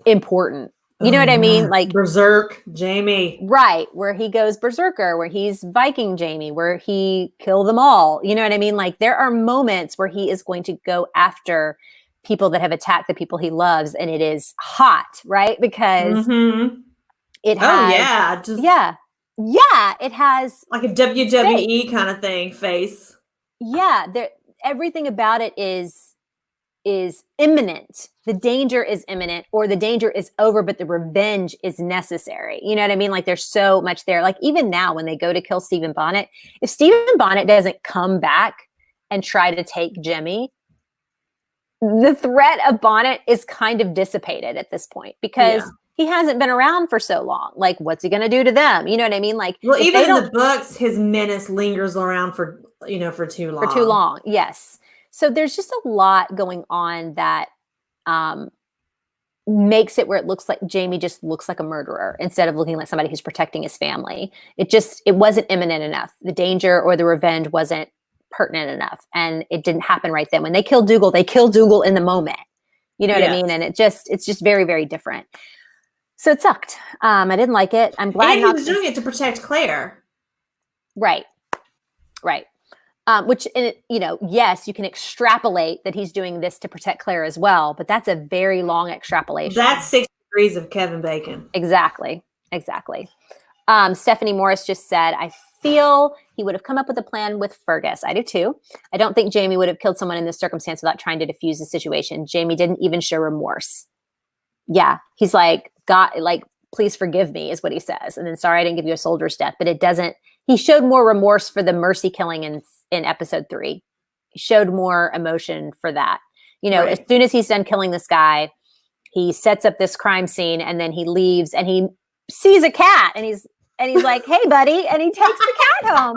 A: important. You know what I mean? Like
B: Berserk Jamie.
A: Right, where he goes berserker, where he's Viking Jamie, where he kill them all. You know what I mean? Like there are moments where he is going to go after people that have attacked the people he loves, and it is hot, right? Because it has it has
B: like a WWE kind of thing face.
A: Yeah, everything about it is imminent. The danger is imminent, or the danger is over, but the revenge is necessary. You know what I mean? Like there's so much there. Like even now when they go to kill Stephen Bonnet, if Stephen Bonnet doesn't come back and try to take Jimmy, the threat of Bonnet is kind of dissipated at this point, because he hasn't been around for so long. Like, what's he going to do to them? You know what I mean? Like,
B: well, even in the books, his menace lingers around for too long.
A: For too long, yes. So there's just a lot going on that makes it where it looks like Jamie just looks like a murderer instead of looking like somebody who's protecting his family. It wasn't imminent enough. The danger or the revenge wasn't pertinent enough, and it didn't happen right then. When they killed Dougal, they killed Dougal in the moment. You know what I mean? And it's just very, very different. So it sucked. I didn't like it. I'm glad
B: he was doing it to protect Claire.
A: Right. Which, yes, you can extrapolate that he's doing this to protect Claire as well, but that's a very long extrapolation.
B: That's 6 degrees of Kevin Bacon.
A: Exactly. Stephanie Morris just said, I feel he would have come up with a plan with Fergus. I do too. I don't think Jamie would have killed someone in this circumstance without trying to defuse the situation. Jamie didn't even show remorse. Yeah. He's like, God, like, please forgive me is what he says. And then, sorry, I didn't give you a soldier's death, but it doesn't, he showed more remorse for the Mercy killing in episode 3. He showed more emotion for that. As soon as he's done killing this guy, he sets up this crime scene, and then he leaves and he sees a cat, and he's like, hey buddy. And he takes the cat home.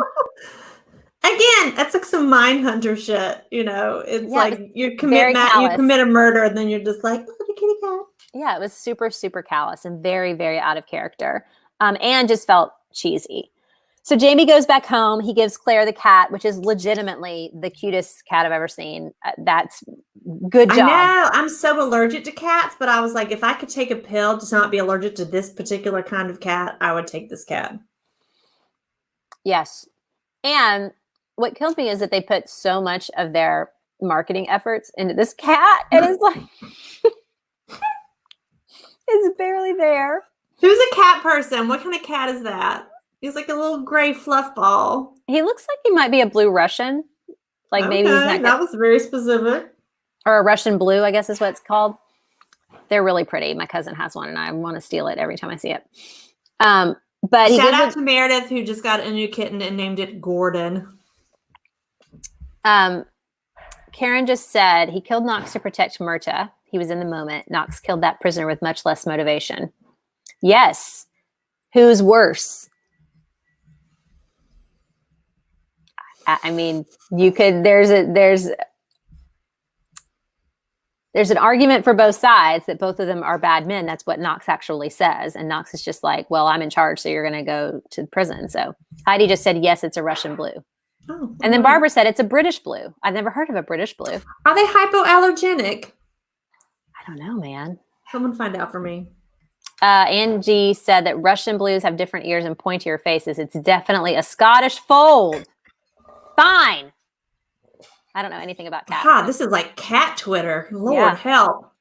B: Again, that's like some Mindhunter shit. It's like you commit a murder, and then you're just like, oh, the kitty cat.
A: Yeah, it was super, super callous and very, very out of character. And just felt cheesy. So Jamie goes back home. He gives Claire the cat, which is legitimately the cutest cat I've ever seen. That's good job.
B: I know. I'm so allergic to cats, but I was like, if I could take a pill to not be allergic to this particular kind of cat, I would take this cat.
A: Yes. And what kills me is that they put so much of their marketing efforts into this cat, and it's like, it's barely there.
B: Who's a cat person? What kind of cat is that? He's like a little gray fluff ball.
A: He looks like he might be a blue Russian. Like maybe he's not.
B: That was very specific.
A: Or a Russian blue, I guess is what it's called. They're really pretty. My cousin has one, and I want to steal it every time I see it. But
B: shout out to Meredith, who just got a new kitten and named it Gordon.
A: Karen just said he killed Knox to protect Myrta. He was in the moment. Knox killed that prisoner with much less motivation. Yes. Who's worse? I mean, you could, there's an argument for both sides that both of them are bad men. That's what Knox actually says. And Knox is just like, well, I'm in charge, so you're going to go to prison. So Heidi just said, yes, it's a Russian blue. Oh, and then Barbara said it's a British blue. I've never heard of a British blue.
B: Are they hypoallergenic?
A: I don't know, man.
B: Someone find out for me.
A: Angie said that Russian blues have different ears and pointier faces. It's definitely a Scottish fold. Fine. I don't know anything about cats.
B: This is like cat Twitter. Lord help.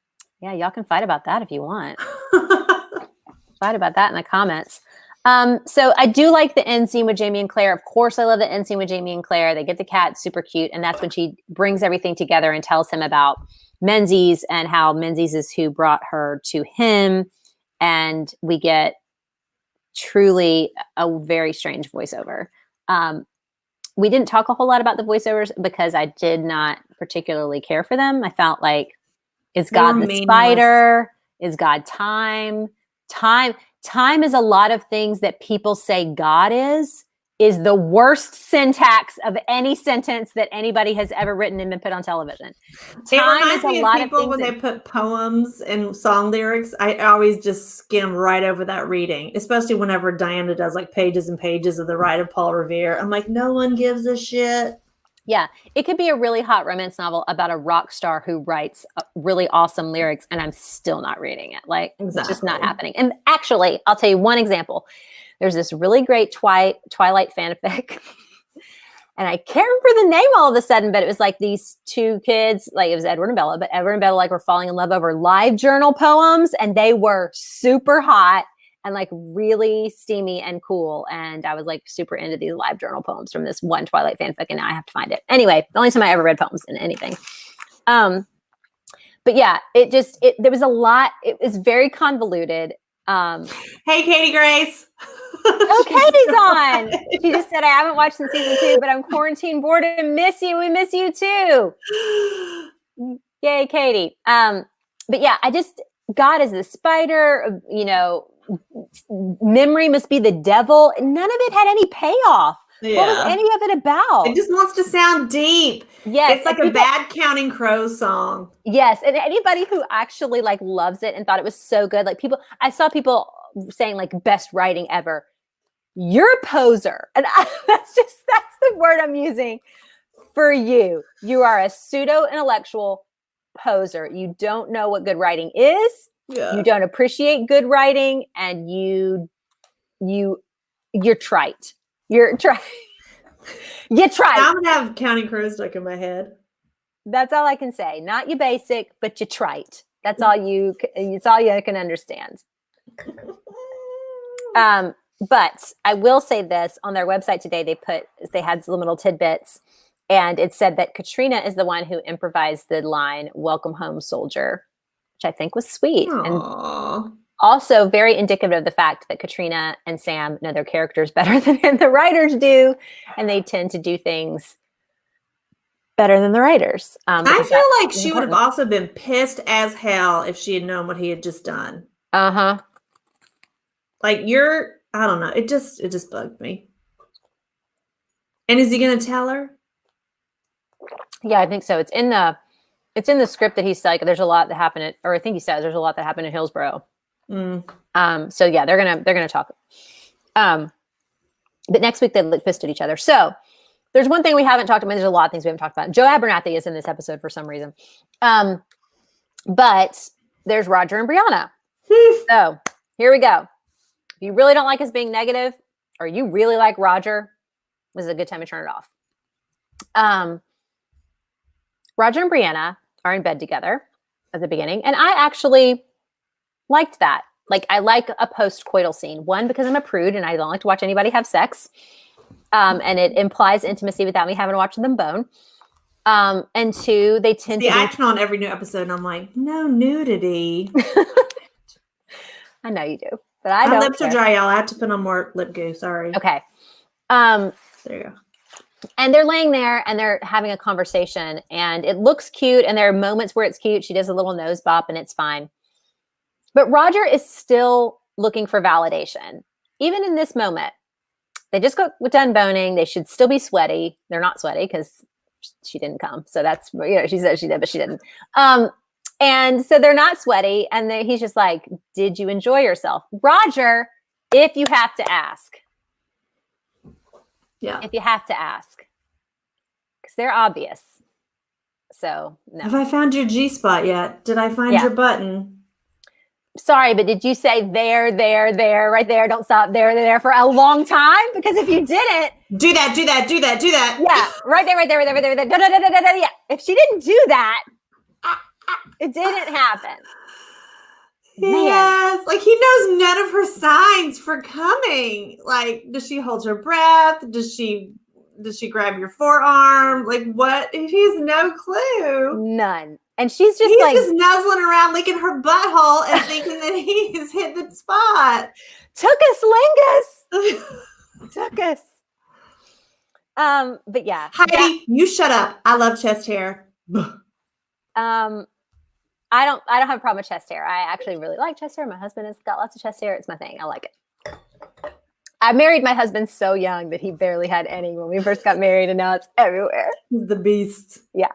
A: Yeah, y'all can fight about that if you want. Fight about that in the comments. So I do like the end scene with Jamie and Claire. Of course, I love the end scene with Jamie and Claire. They get the cat, super cute. And that's when she brings everything together and tells him about Menzies and how Menzies is who brought her to him. And we get truly a very strange voiceover. We didn't talk a whole lot about the voiceovers because I did not particularly care for them. I felt like, is God the spider? Is God time? Time is a lot of things that people say God is the worst syntax of any sentence that anybody has ever written and been put on television.
B: It reminds me of people when they put poems and song lyrics. I always just skim right over that reading, especially whenever Diana does like pages and pages of the Ride of Paul Revere. I'm like, no one gives a shit.
A: Yeah, it could be a really hot romance novel about a rock star who writes really awesome lyrics, and I'm still not reading it. Like, it's just not
B: Exactly.
A: happening. And actually, I'll tell you one example. There's this really great Twilight fanfic, and I can't remember the name all of a sudden, but it was like these two kids, like it was Edward and Bella, but Edward and Bella like were falling in love over live journal poems, and they were super hot and like really steamy and cool. And I was like super into these live journal poems from this one Twilight fanfic, and now I have to find it. Anyway, the only time I ever read poems in anything. But yeah, there was a lot. It was very convoluted.
B: Hey, Katie Grace.
A: Oh, Katie's on. She just said, I haven't watched since season 2, but I'm quarantine bored and miss you. We miss you too. Yay, Katie. But yeah, God is the spider, memory must be the devil. None of it had any payoff. Yeah. What was any of it about?
B: It just wants to sound deep.
A: Yes.
B: It's like a bad Counting Crows song.
A: Yes. And anybody who actually like loves it and thought it was so good, like I saw people saying like best writing ever. You're a poser. And that's the word I'm using for you. You are a pseudo-intellectual poser. You don't know what good writing is. Yeah. You don't appreciate good writing, and you're trite. You're trite. You trite.
B: I'm gonna have Counting Crows stuck in my head.
A: That's all I can say. Not you basic, but you trite. It's all you can understand. But I will say this, on their website today, they had some little tidbits, and it said that Katrina is the one who improvised the line "Welcome home, soldier," which I think was sweet.
B: Aww.
A: And also very indicative of the fact that Katrina and Sam know their characters better than the writers do, and they tend to do things better than the writers.
B: I feel like she would have also been pissed as hell if she had known what he had just done.
A: Uh-huh.
B: Like I don't know. It just bugged me. And is he going to tell her?
A: Yeah, I think so. It's in the script that he's like, there's a lot that happened or I think he says there's a lot that happened in Hillsborough. So yeah, they're gonna talk. But next week they look pissed at each other. So there's one thing we haven't talked about. There's a lot of things we haven't talked about. Joe Abernathy is in this episode for some reason. But there's Roger and Brianna. So here we go. If you really don't like us being negative, or you really like Roger, this is a good time to turn it off. Roger and Brianna are in bed together at the beginning, and I actually liked that. Like, I like a post-coital scene. One, because I'm a prude and I don't like to watch anybody have sex. And it implies intimacy without me having to watch them bone. And two, they tend to
B: I turn on every new episode and I'm like, no nudity.
A: I know you do, but I don't.
B: My lips are dry, y'all. I have to put on more lip glue. Sorry.
A: Okay.
B: There you go.
A: And they're laying there and they're having a conversation, and it looks cute. And there are moments where it's cute. She does a little nose bop and it's fine. But Roger is still looking for validation. Even in this moment, they just got done boning. They should still be sweaty. They're not sweaty because she didn't come. So that's, she said she did, but she didn't. And so they're not sweaty. And he's just like, did you enjoy yourself? Roger, if you have to ask.
B: Yeah.
A: If you have to ask. Because they're obvious. So, no.
B: Have I found your G-spot yet? Did I find your button?
A: Sorry, but did you say there, right there, don't stop, there for a long time? Because if you didn't.
B: Do that.
A: Yeah, right there. Yeah. If she didn't do that, it didn't happen.
B: Yes, like he knows none of her signs for coming. Like, does she hold her breath? Does she grab your forearm? Like, what? He has no clue.
A: None. And she's just
B: just nuzzling around, licking her butthole and thinking that he has hit the spot.
A: Took us. But yeah.
B: Heidi, you shut up. I love chest hair.
A: I don't have a problem with chest hair. I actually really like chest hair. My husband has got lots of chest hair. It's my thing. I like it. I married my husband so young that he barely had any when we first got married, and now it's everywhere.
B: He's the beast.
A: Yeah.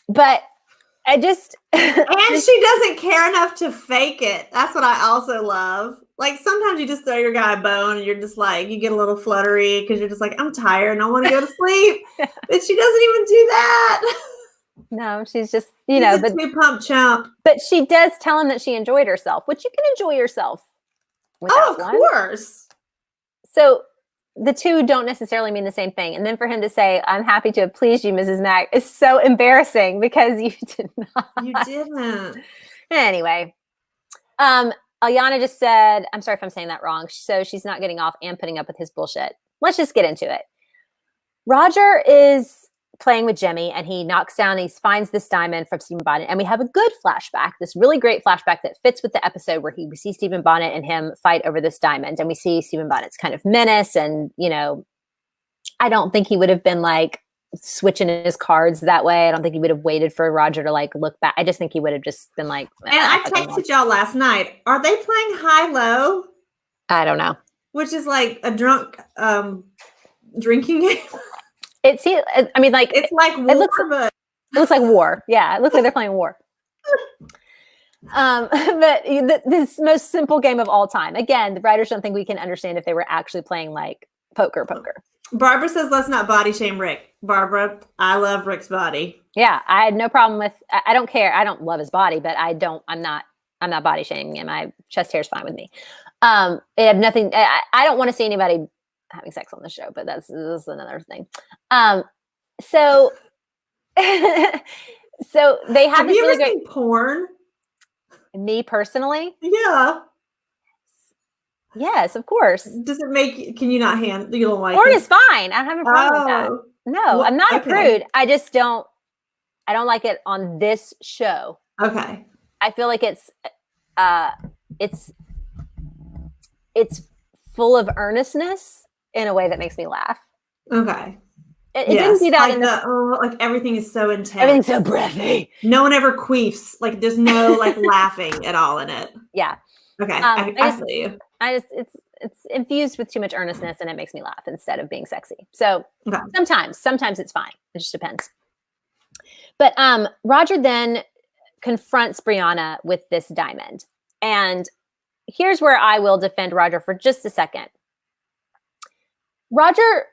A: But I just
B: and she doesn't care enough to fake it. That's what I also love. Like sometimes you just throw your guy a bone and you're just like, you get a little fluttery because you're just like, I'm tired and I want to go to sleep. But she doesn't even do that.
A: No, she's just,
B: She's a two-pump chump.
A: But she does tell him that she enjoyed herself, which you can enjoy yourself without one.
B: Course.
A: So the two don't necessarily mean the same thing. And then for him to say, I'm happy to have pleased you, Mrs. Mack, is so embarrassing because you did not.
B: You didn't.
A: Anyway, Alyana just said, I'm sorry if I'm saying that wrong. So she's not getting off and putting up with his bullshit. Let's just get into it. Roger is playing with Jimmy and he knocks down, he finds this diamond from Stephen Bonnet. And we have a good flashback, this really great flashback that fits with the episode where we see Stephen Bonnet and him fight over this diamond. And we see Stephen Bonnet's kind of menace. And, I don't think he would have been like switching his cards that way. I don't think he would have waited for Roger to like look back. I just think he would have just been like,
B: and I texted y'all last night. Are they playing high-low?
A: I don't know.
B: Which is like a drunk drinking game.
A: It's
B: like war, but
A: it looks like war. Yeah, it looks like they're playing war. But this most simple game of all time. Again, the writers don't think we can understand if they were actually playing like poker.
B: Barbara says, let's not body shame Rick. Barbara, I love Rick's body.
A: Yeah, I had no problem with. I don't care. I don't love his body, but I'm not body shaming him. My chest hair is fine with me. It had nothing. I don't want to see anybody having sex on the show, but this is another thing. So they have this really great
B: porn.
A: Me personally?
B: Yeah.
A: Yes, of course.
B: Does it make, can you not handle, you don't like
A: porn
B: it?
A: is fine. I don't have a problem with that. No, I'm not a prude. I don't like it on this show.
B: Okay.
A: I feel like it's full of earnestness in a way that makes me laugh.
B: Okay.
A: It didn't do that
B: like everything is so intense.
A: Everything's so breathy.
B: No one ever queefs. Like there's no like laughing at all in it.
A: Yeah.
B: Okay. I feel you.
A: It's infused with too much earnestness and it makes me laugh instead of being sexy. So sometimes it's fine. It just depends. But Roger then confronts Brianna with this diamond. And here's where I will defend Roger for just a second. Roger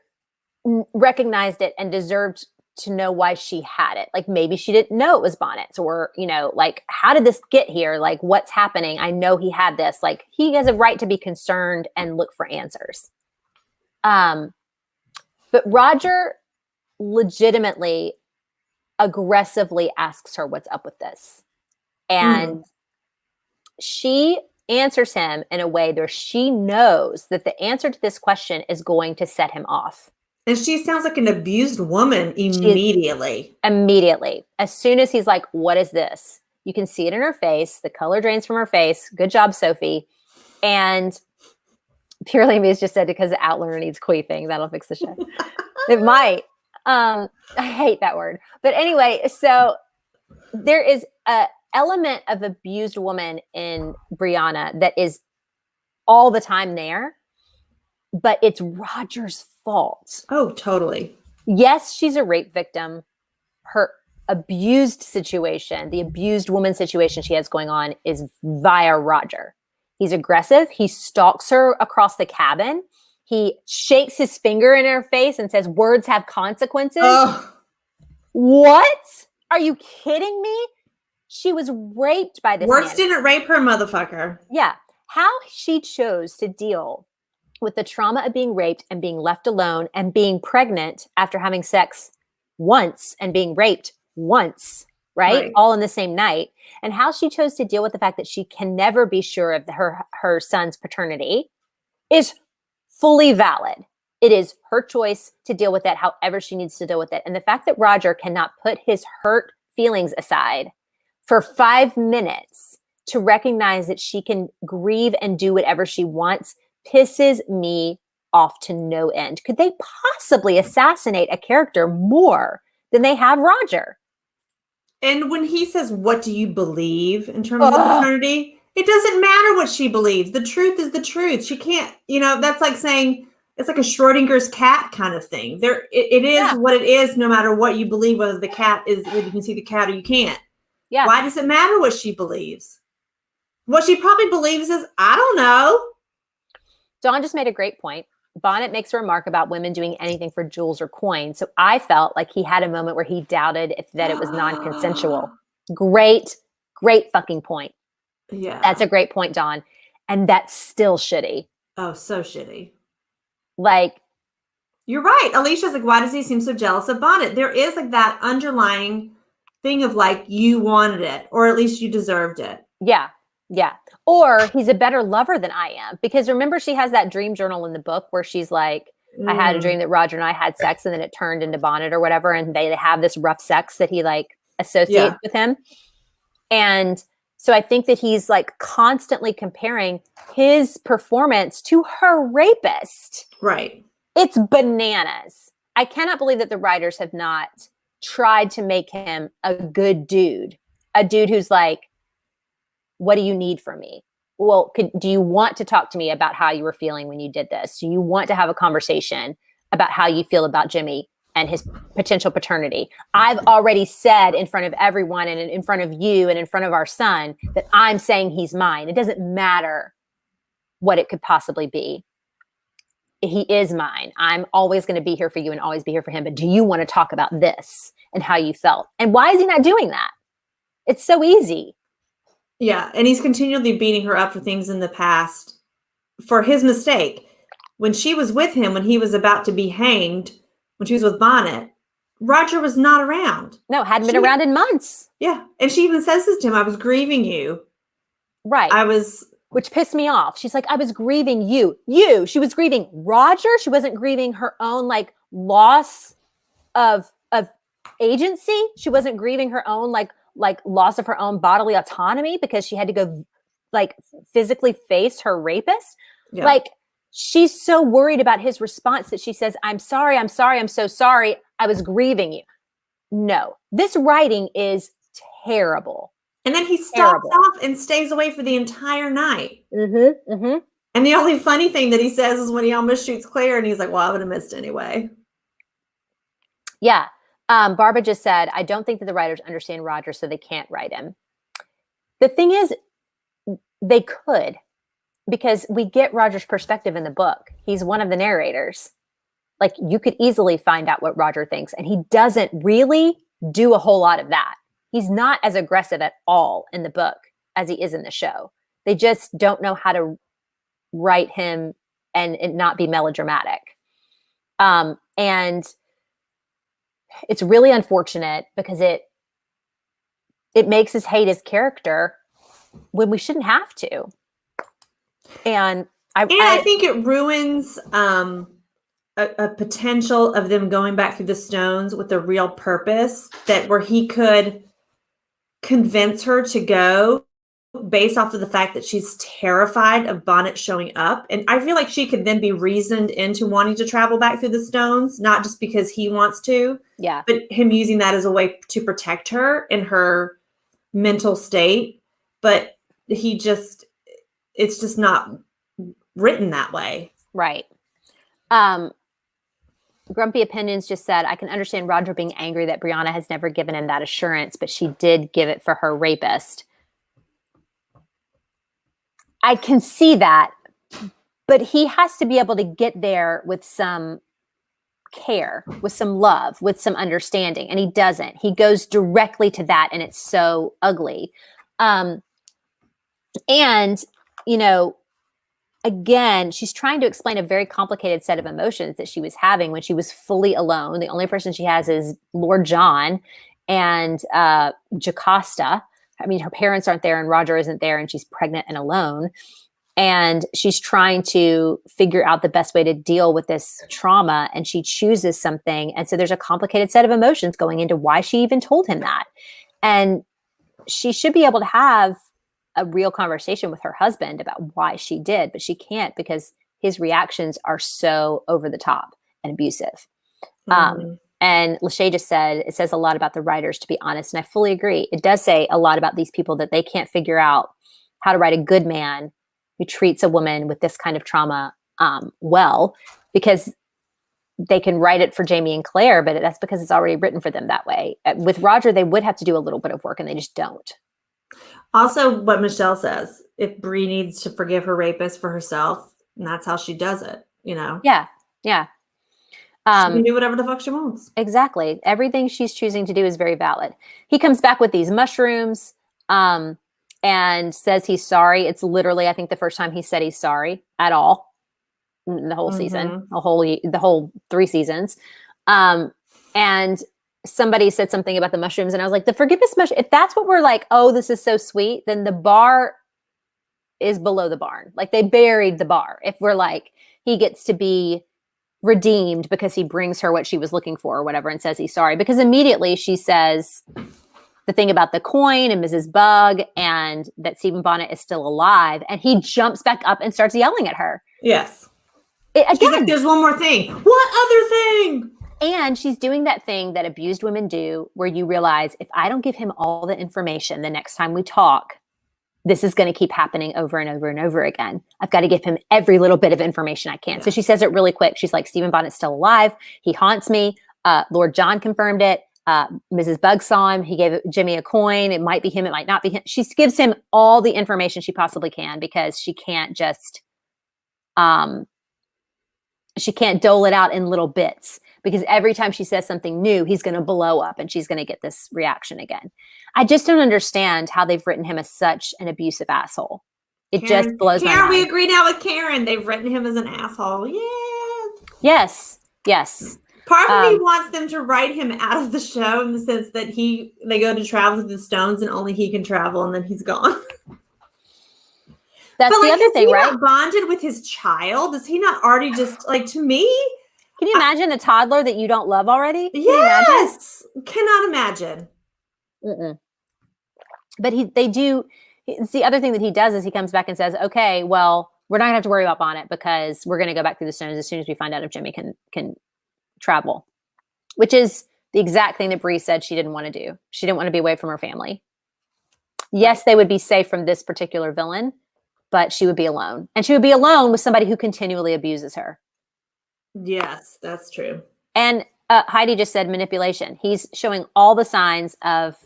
A: recognized it and deserved to know why she had it. Like maybe she didn't know it was Bonnet's, or, like how did this get here? Like what's happening? I know he had this. Like he has a right to be concerned and look for answers. But Roger legitimately, aggressively asks her what's up with this. And she answers him in a way where she knows that the answer to this question is going to set him off.
B: And she sounds like an abused woman immediately.
A: Immediately. As soon as he's like, what is this? You can see it in her face. The color drains from her face. Good job, Sophie. And Purely Amused just said because the Outlander needs queefing. That'll fix the show. It might. I hate that word. But anyway, so there is a element of abused woman in Brianna that is all the time there, but it's Roger's fault.
B: Oh, totally.
A: Yes, she's a rape victim. Her abused situation, the abused woman situation she has going on is via Roger. He's aggressive. He stalks her across the cabin. He shakes his finger in her face and says, words have consequences.
B: Ugh.
A: What? Are you kidding me? She was raped by this
B: Words
A: man.
B: didn't rape her, motherfucker.
A: Yeah. How she chose to deal with the trauma of being raped and being left alone and being pregnant after having sex once and being raped once, right? All in the same night. And how she chose to deal with the fact that she can never be sure of her son's paternity is fully valid. It is her choice to deal with that however she needs to deal with it. And the fact that Roger cannot put his hurt feelings aside for 5 minutes to recognize that she can grieve and do whatever she wants pisses me off to no end. Could they possibly assassinate a character more than they have Roger?
B: And when he says, what do you believe in terms of paternity? It doesn't matter what she believes. The truth is the truth. She can't, that's like saying, it's like a Schrodinger's cat kind of thing. It is what it is, no matter what you believe, whether the cat is, whether you can see the cat or you can't. Yeah. Why does it matter what she believes? What she probably believes is, I don't know.
A: Dawn just made a great point. Bonnet makes a remark about women doing anything for jewels or coins. So I felt like he had a moment where he doubted that it was non-consensual. Great fucking point.
B: Yeah.
A: That's a great point, Dawn. And that's still shitty.
B: Oh, so shitty.
A: Like,
B: you're right. Alicia's like, why does he seem so jealous of Bonnet? There is like that underlying thing of like, you wanted it, or at least you deserved it.
A: Yeah. Or he's a better lover than I am. Because remember, she has that dream journal in the book where she's like, I had a dream that Roger and I had sex and then it turned into Bonnet or whatever. And they have this rough sex that he like associates with him. And so I think that he's like constantly comparing his performance to her rapist.
B: Right.
A: It's bananas. I cannot believe that the writers have not tried to make him a good dude. A dude who's like, what do you need from me? Well, do you want to talk to me about how you were feeling when you did this? Do you want to have a conversation about how you feel about Jimmy and his potential paternity? I've already said in front of everyone and in front of you and in front of our son that I'm saying he's mine. It doesn't matter what it could possibly be. He is mine. I'm always going to be here for you and always be here for him. But do you want to talk about this and how you felt? And why is he not doing that? It's so easy.
B: Yeah. And he's continually beating her up for things in the past for his mistake. When she was with him, when he was about to be hanged, when she was with Bonnet, Roger was not around.
A: No, hadn't been around in months.
B: Yeah. And she even says this to him, I was grieving you.
A: Right. Which pissed me off. She's like, I was grieving you. She was grieving Roger. She wasn't grieving her own like loss of agency. She wasn't grieving her own like loss of her own bodily autonomy because she had to go like physically face her rapist. Yeah. Like, she's so worried about his response that she says, I'm sorry, I'm so sorry. I was grieving you. No, this writing is terrible.
B: And then he stalks off and stays away for the entire night.
A: Mm-hmm, mm-hmm.
B: And the only funny thing that he says is when he almost shoots Claire and he's like, well, I would have missed anyway.
A: Yeah. Barbara just said, I don't think that the writers understand Roger, so they can't write him. The thing is, they could, because we get Roger's perspective in the book. He's one of the narrators. Like, you could easily find out what Roger thinks, and he doesn't really do a whole lot of that. He's not as aggressive at all in the book as he is in the show. They just don't know how to write him and not be melodramatic. And it's really unfortunate because it makes us hate his character when we shouldn't have to. And I
B: think it ruins a potential of them going back through the stones with a real purpose, that where he could convince her to go based off of the fact that she's terrified of Bonnet showing up. And I feel like she could then be reasoned into wanting to travel back through the stones, not just because he wants to, but him using that as a way to protect her in her mental state. But it's just not written that way.
A: Right. Grumpy Opinions just said, I can understand Roger being angry that Brianna has never given him that assurance, but she did give it for her rapist. I can see that, but he has to be able to get there with some care, with some love, with some understanding, and he doesn't. He goes directly to that, and it's so ugly. And, you know, again, she's trying to explain a very complicated set of emotions that she was having when she was fully alone. The only person she has is Lord John and Jocasta. I mean, her parents aren't there and Roger isn't there and she's pregnant and alone. And she's trying to figure out the best way to deal with this trauma. And she chooses something. And so there's a complicated set of emotions going into why she even told him that. And she should be able to have a real conversation with her husband about why she did, but she can't because his reactions are so over the top and abusive. And Lachey just said, it says a lot about the writers, to be honest. And I fully agree. It does say a lot about these people that they can't figure out how to write a good man who treats a woman with this kind of trauma well, because they can write it for Jamie and Claire, but that's because it's already written for them that way. With Roger, they would have to do a little bit of work and they just don't.
B: Also, what Michelle says, if Bree needs to forgive her rapist for herself, And that's how she does it,
A: Yeah.
B: She can do whatever the fuck she wants.
A: Exactly. Everything she's choosing to do is very valid. He comes back with these mushrooms and says he's sorry. It's literally, I think, the first time he said he's sorry at all in the whole season, the whole 3 seasons. And somebody said something about the mushrooms, and I was like, the forgiveness mushroom, if that's what we're like, oh, this is so sweet, then the bar is below the barn. Like, they buried the bar. If we're like, he gets to be redeemed because he brings her what she was looking for or whatever and says he's sorry, because immediately she says the thing about the coin and Mrs. Bug and that Stephen Bonnet is still alive, and he jumps back up and starts yelling at her.
B: Yes.
A: She's
B: like, there's one more thing. What other thing?
A: And she's doing that thing that abused women do, where you realize, if I don't give him all the information the next time we talk, this is going to keep happening over and over and over again. I've got to give him every little bit of information I can. Yeah. So she says it really quick. She's like, Stephen Bonnet's still alive. He haunts me. Lord John confirmed it. Mrs. Bug saw him. He gave Jimmy a coin. It might be him. It might not be him. She gives him all the information she possibly can, because she can't just, she can't dole it out in little bits, because every time she says something new, he's going to blow up and she's going to get this reaction again. I just don't understand how they've written him as such an abusive asshole. It just blows my mind.
B: We agree now with Karen. They've written him as an asshole.
A: Yes. Yes.
B: Part of me wants them to write him out of the show, in the sense that they go to travel to the Stones and only he can travel, and then he's gone.
A: That's the other thing, right?
B: Is he not bonded with his child? Is he not already just, like, to me?
A: Can you imagine a toddler that you don't love already?
B: Yes. Cannot imagine.
A: Mm-mm. But they do. It's the other thing that he does is he comes back and says, okay, well, we're not going to have to worry about Bonnet, because we're going to go back through the Stones as soon as we find out if Jimmy can travel, which is the exact thing that Bree said she didn't want to do. She didn't want to be away from her family. Yes, they would be safe from this particular villain, but she would be alone. And she would be alone with somebody who continually abuses her.
B: Yes, that's true.
A: And Heidi just said manipulation. He's showing all the signs of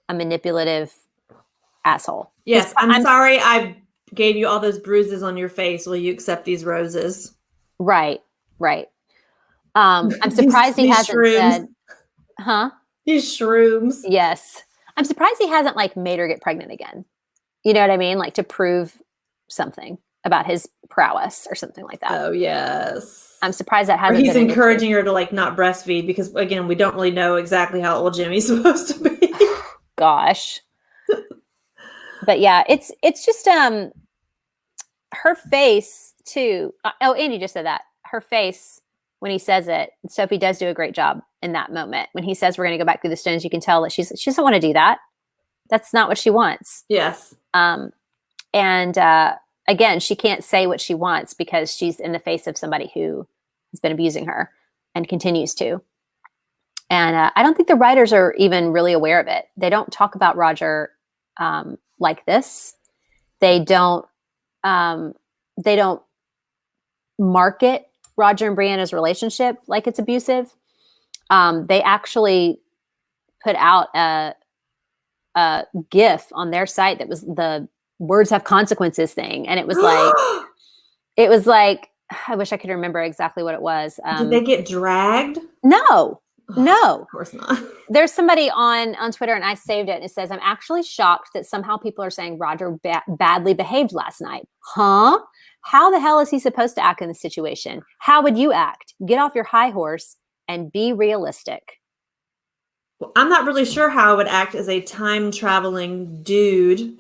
A: a manipulative asshole.
B: Yes, I'm sorry I gave you all those bruises on your face. Will you accept these roses?
A: Right. I'm surprised he hasn't said,
B: These shrooms.
A: Yes. I'm surprised he hasn't, like, made her get pregnant again. You know what I mean? Like, to prove something about his prowess or something like that.
B: Oh, yes.
A: I'm surprised that hasn't
B: been. He's encouraging her to, like, not breastfeed, because, again, we don't really know exactly how old Jimmy's supposed to be.
A: Gosh. But yeah, it's just her face too. Oh, Andy just said that. Her face when he says it. Sophie does do a great job in that moment. When he says we're going to go back through the Stones, you can tell that she doesn't want to do that. That's not what she wants.
B: Yes.
A: Again, she can't say what she wants because she's in the face of somebody who has been abusing her and continues to. And I don't think the writers are even really aware of it. They don't talk about Roger like this. They don't market Roger and Brianna's relationship like it's abusive. They actually put out a GIF on their site that was the words have consequences thing. And it was like, I wish I could remember exactly what it was.
B: Did they get dragged?
A: No.
B: Of course not.
A: There's somebody on Twitter, and I saved it, and it says, I'm actually shocked that somehow people are saying Roger badly behaved last night. Huh? How the hell is he supposed to act in this situation? How would you act? Get off your high horse and be realistic.
B: Well, I'm not really sure how I would act as a time traveling dude.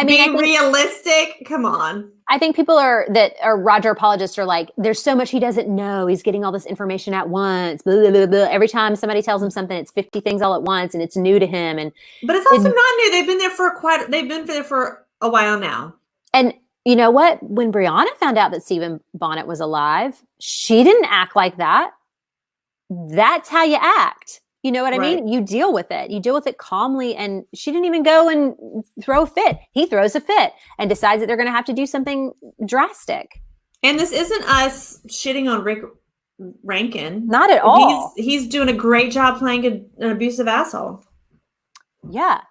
B: Being realistic? Come on.
A: I think people that are Roger apologists are like, there's so much he doesn't know. He's getting all this information at once. Blah, blah, blah, blah. Every time somebody tells him something, it's 50 things all at once, and it's new to him.
B: But it's also not new. They've been there for a while now.
A: And you know what? When Brianna found out that Stephen Bonnet was alive, she didn't act like that. That's how you act. You know what I mean? You deal with it. You deal with it calmly. And she didn't even go and throw a fit. He throws a fit and decides that they're going to have to do something drastic.
B: And this isn't us shitting on Rick Rankin.
A: Not at all.
B: He's doing a great job playing an abusive asshole.
A: Yeah.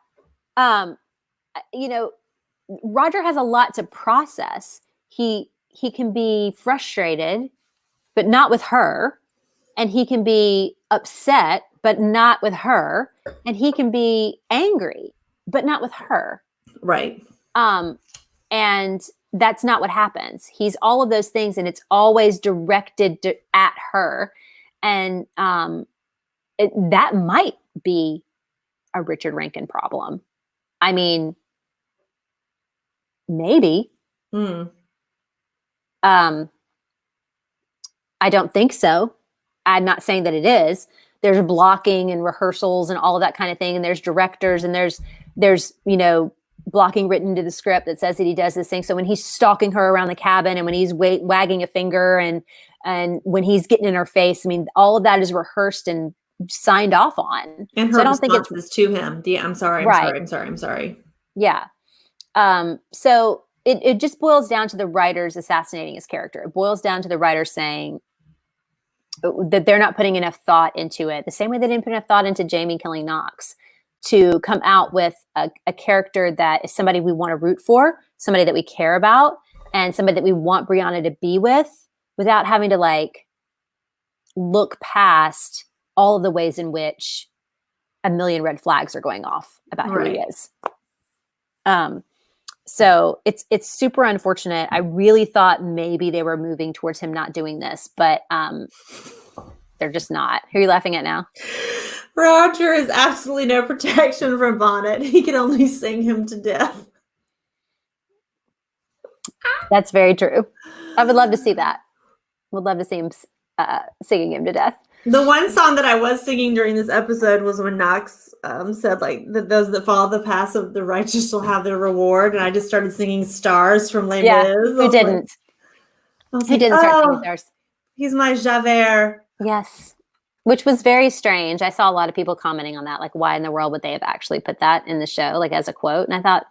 A: Roger has a lot to process. He can be frustrated, but not with her. And he can be upset, but not with her. And he can be angry, but not with her.
B: Right.
A: And that's not what happens. He's all of those things, and it's always directed at her. And that might be a Richard Rankin problem. I mean, maybe. I don't think so. I'm not saying that it is. There's blocking and rehearsals and all of that kind of thing. And there's directors and there's, blocking written into the script that says that he does this thing. So when he's stalking her around the cabin and when he's wagging a finger and when he's getting in her face, I mean, all of that is rehearsed and signed off on.
B: And her
A: so I don't think
B: it's to him. Yeah, I'm sorry.
A: Yeah. So it just boils down to the writers assassinating his character. It boils down to the writers saying that they're not putting enough thought into it. The same way they didn't put enough thought into Jamie killing Knox, to come out with a character that is somebody we want to root for, somebody that we care about, and somebody that we want Brianna to be with, without having to like look past all of the ways in which a million red flags are going off about who he is. So it's super unfortunate. I really thought maybe they were moving towards him not doing this, but they're just not. Who are you laughing at now?
B: Roger is absolutely no protection from Bonnet. He can only sing him to death.
A: That's very true. I would love to see that. Would love to see him singing him to death.
B: The one song that I was singing during this episode was when Knox said, like, those that follow the path of the righteous shall have their reward. And I just started singing Stars from Les Mis.
A: Who didn't? Who didn't start singing Stars?
B: He's my Javert.
A: Yes. Which was very strange. I saw a lot of people commenting on that. Like, why in the world would they have actually put that in the show, like as a quote? And I thought,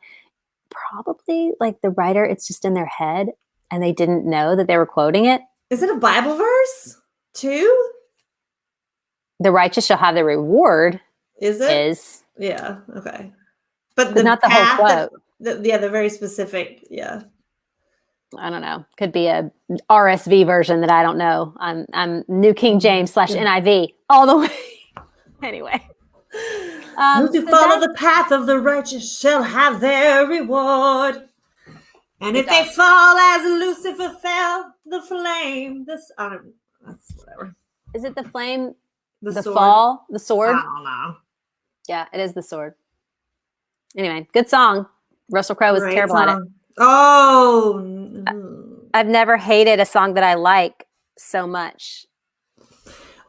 A: probably like the writer, it's just in their head and they didn't know that they were quoting it.
B: Is it a Bible verse too?
A: The righteous shall have their reward.
B: Is it?
A: Is.
B: Yeah. Okay. But
A: not the whole quote.
B: The very specific. Yeah.
A: I don't know. Could be a RSV version that I don't know. I'm New King James / NIV all the way. Anyway.
B: Those who follow the path of the righteous shall have their reward. And if they fall as Lucifer fell, the flame, that's whatever.
A: Is it the flame? The
B: sword?
A: fall? The sword?
B: I don't know.
A: Yeah, it is the sword. Anyway, good song. Russell Crowe was terrible at it.
B: Oh.
A: I've never hated a song that I like so much.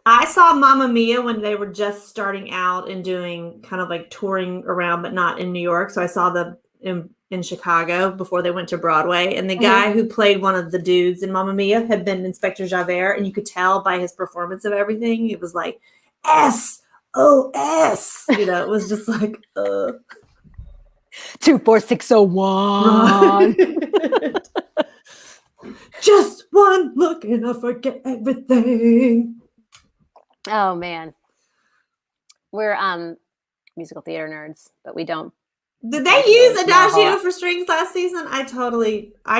B: I saw Mamma Mia when they were just starting out and doing kind of like touring around, but not in New York. So I saw them in Chicago before they went to Broadway. And the guy who played one of the dudes in Mamma Mia had been Inspector Javert. And you could tell by his performance of everything. It was like, SOS. It was just like,
A: 24601.
B: Just one look and I forget everything.
A: Oh man. We're musical theater nerds, but we don't.
B: Did they use Adagio for strings last season? I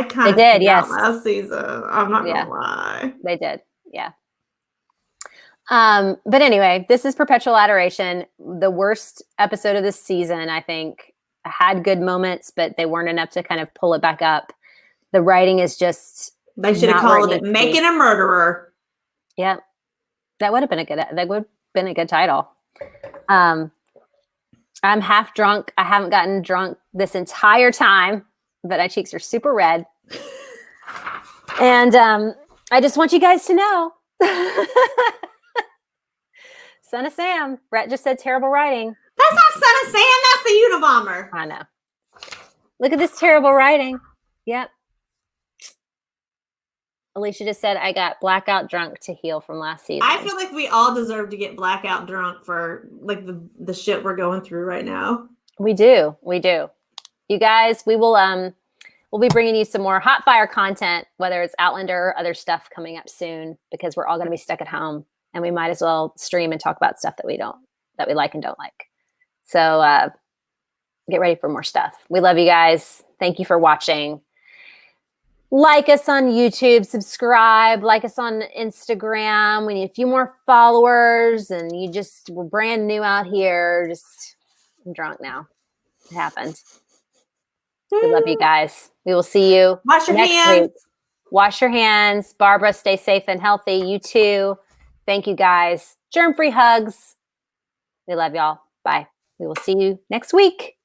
B: kind of
A: did, yes.
B: Last season. I'm not gonna lie.
A: They did, yeah. But anyway, this is Perpetual Adoration, the worst episode of this season, I think. Had good moments, but they weren't enough to kind of pull it back up. The writing is just.
B: They should have called it "Making a Murderer."
A: Yeah, that would have been a good title. I'm half drunk. I haven't gotten drunk this entire time, but my cheeks are super red. And I just want you guys to know. Son of Sam. Brett just said terrible writing.
B: That's not Son of Sam. That's the Unabomber.
A: I know. Look at this terrible writing. Yep. Alicia just said, I got blackout drunk to heal from last season.
B: I feel like we all deserve to get blackout drunk for like the shit we're going through right now.
A: We do. You guys, we'll be bringing you some more hot fire content, whether it's Outlander or other stuff coming up soon, because we're all going to be stuck at home and we might as well stream and talk about stuff that we like and don't like. So get ready for more stuff. We love you guys. Thank you for watching. Like us on YouTube, subscribe, like us on Instagram. We need a few more followers, and we're brand new out here. I'm drunk now. It happened. We love you guys. We will see you
B: Wash your
A: next
B: hands.
A: week. Wash your hands. Barbara, stay safe and healthy. You too. Thank you, guys. Germ-free hugs. We love y'all. Bye. We will see you next week.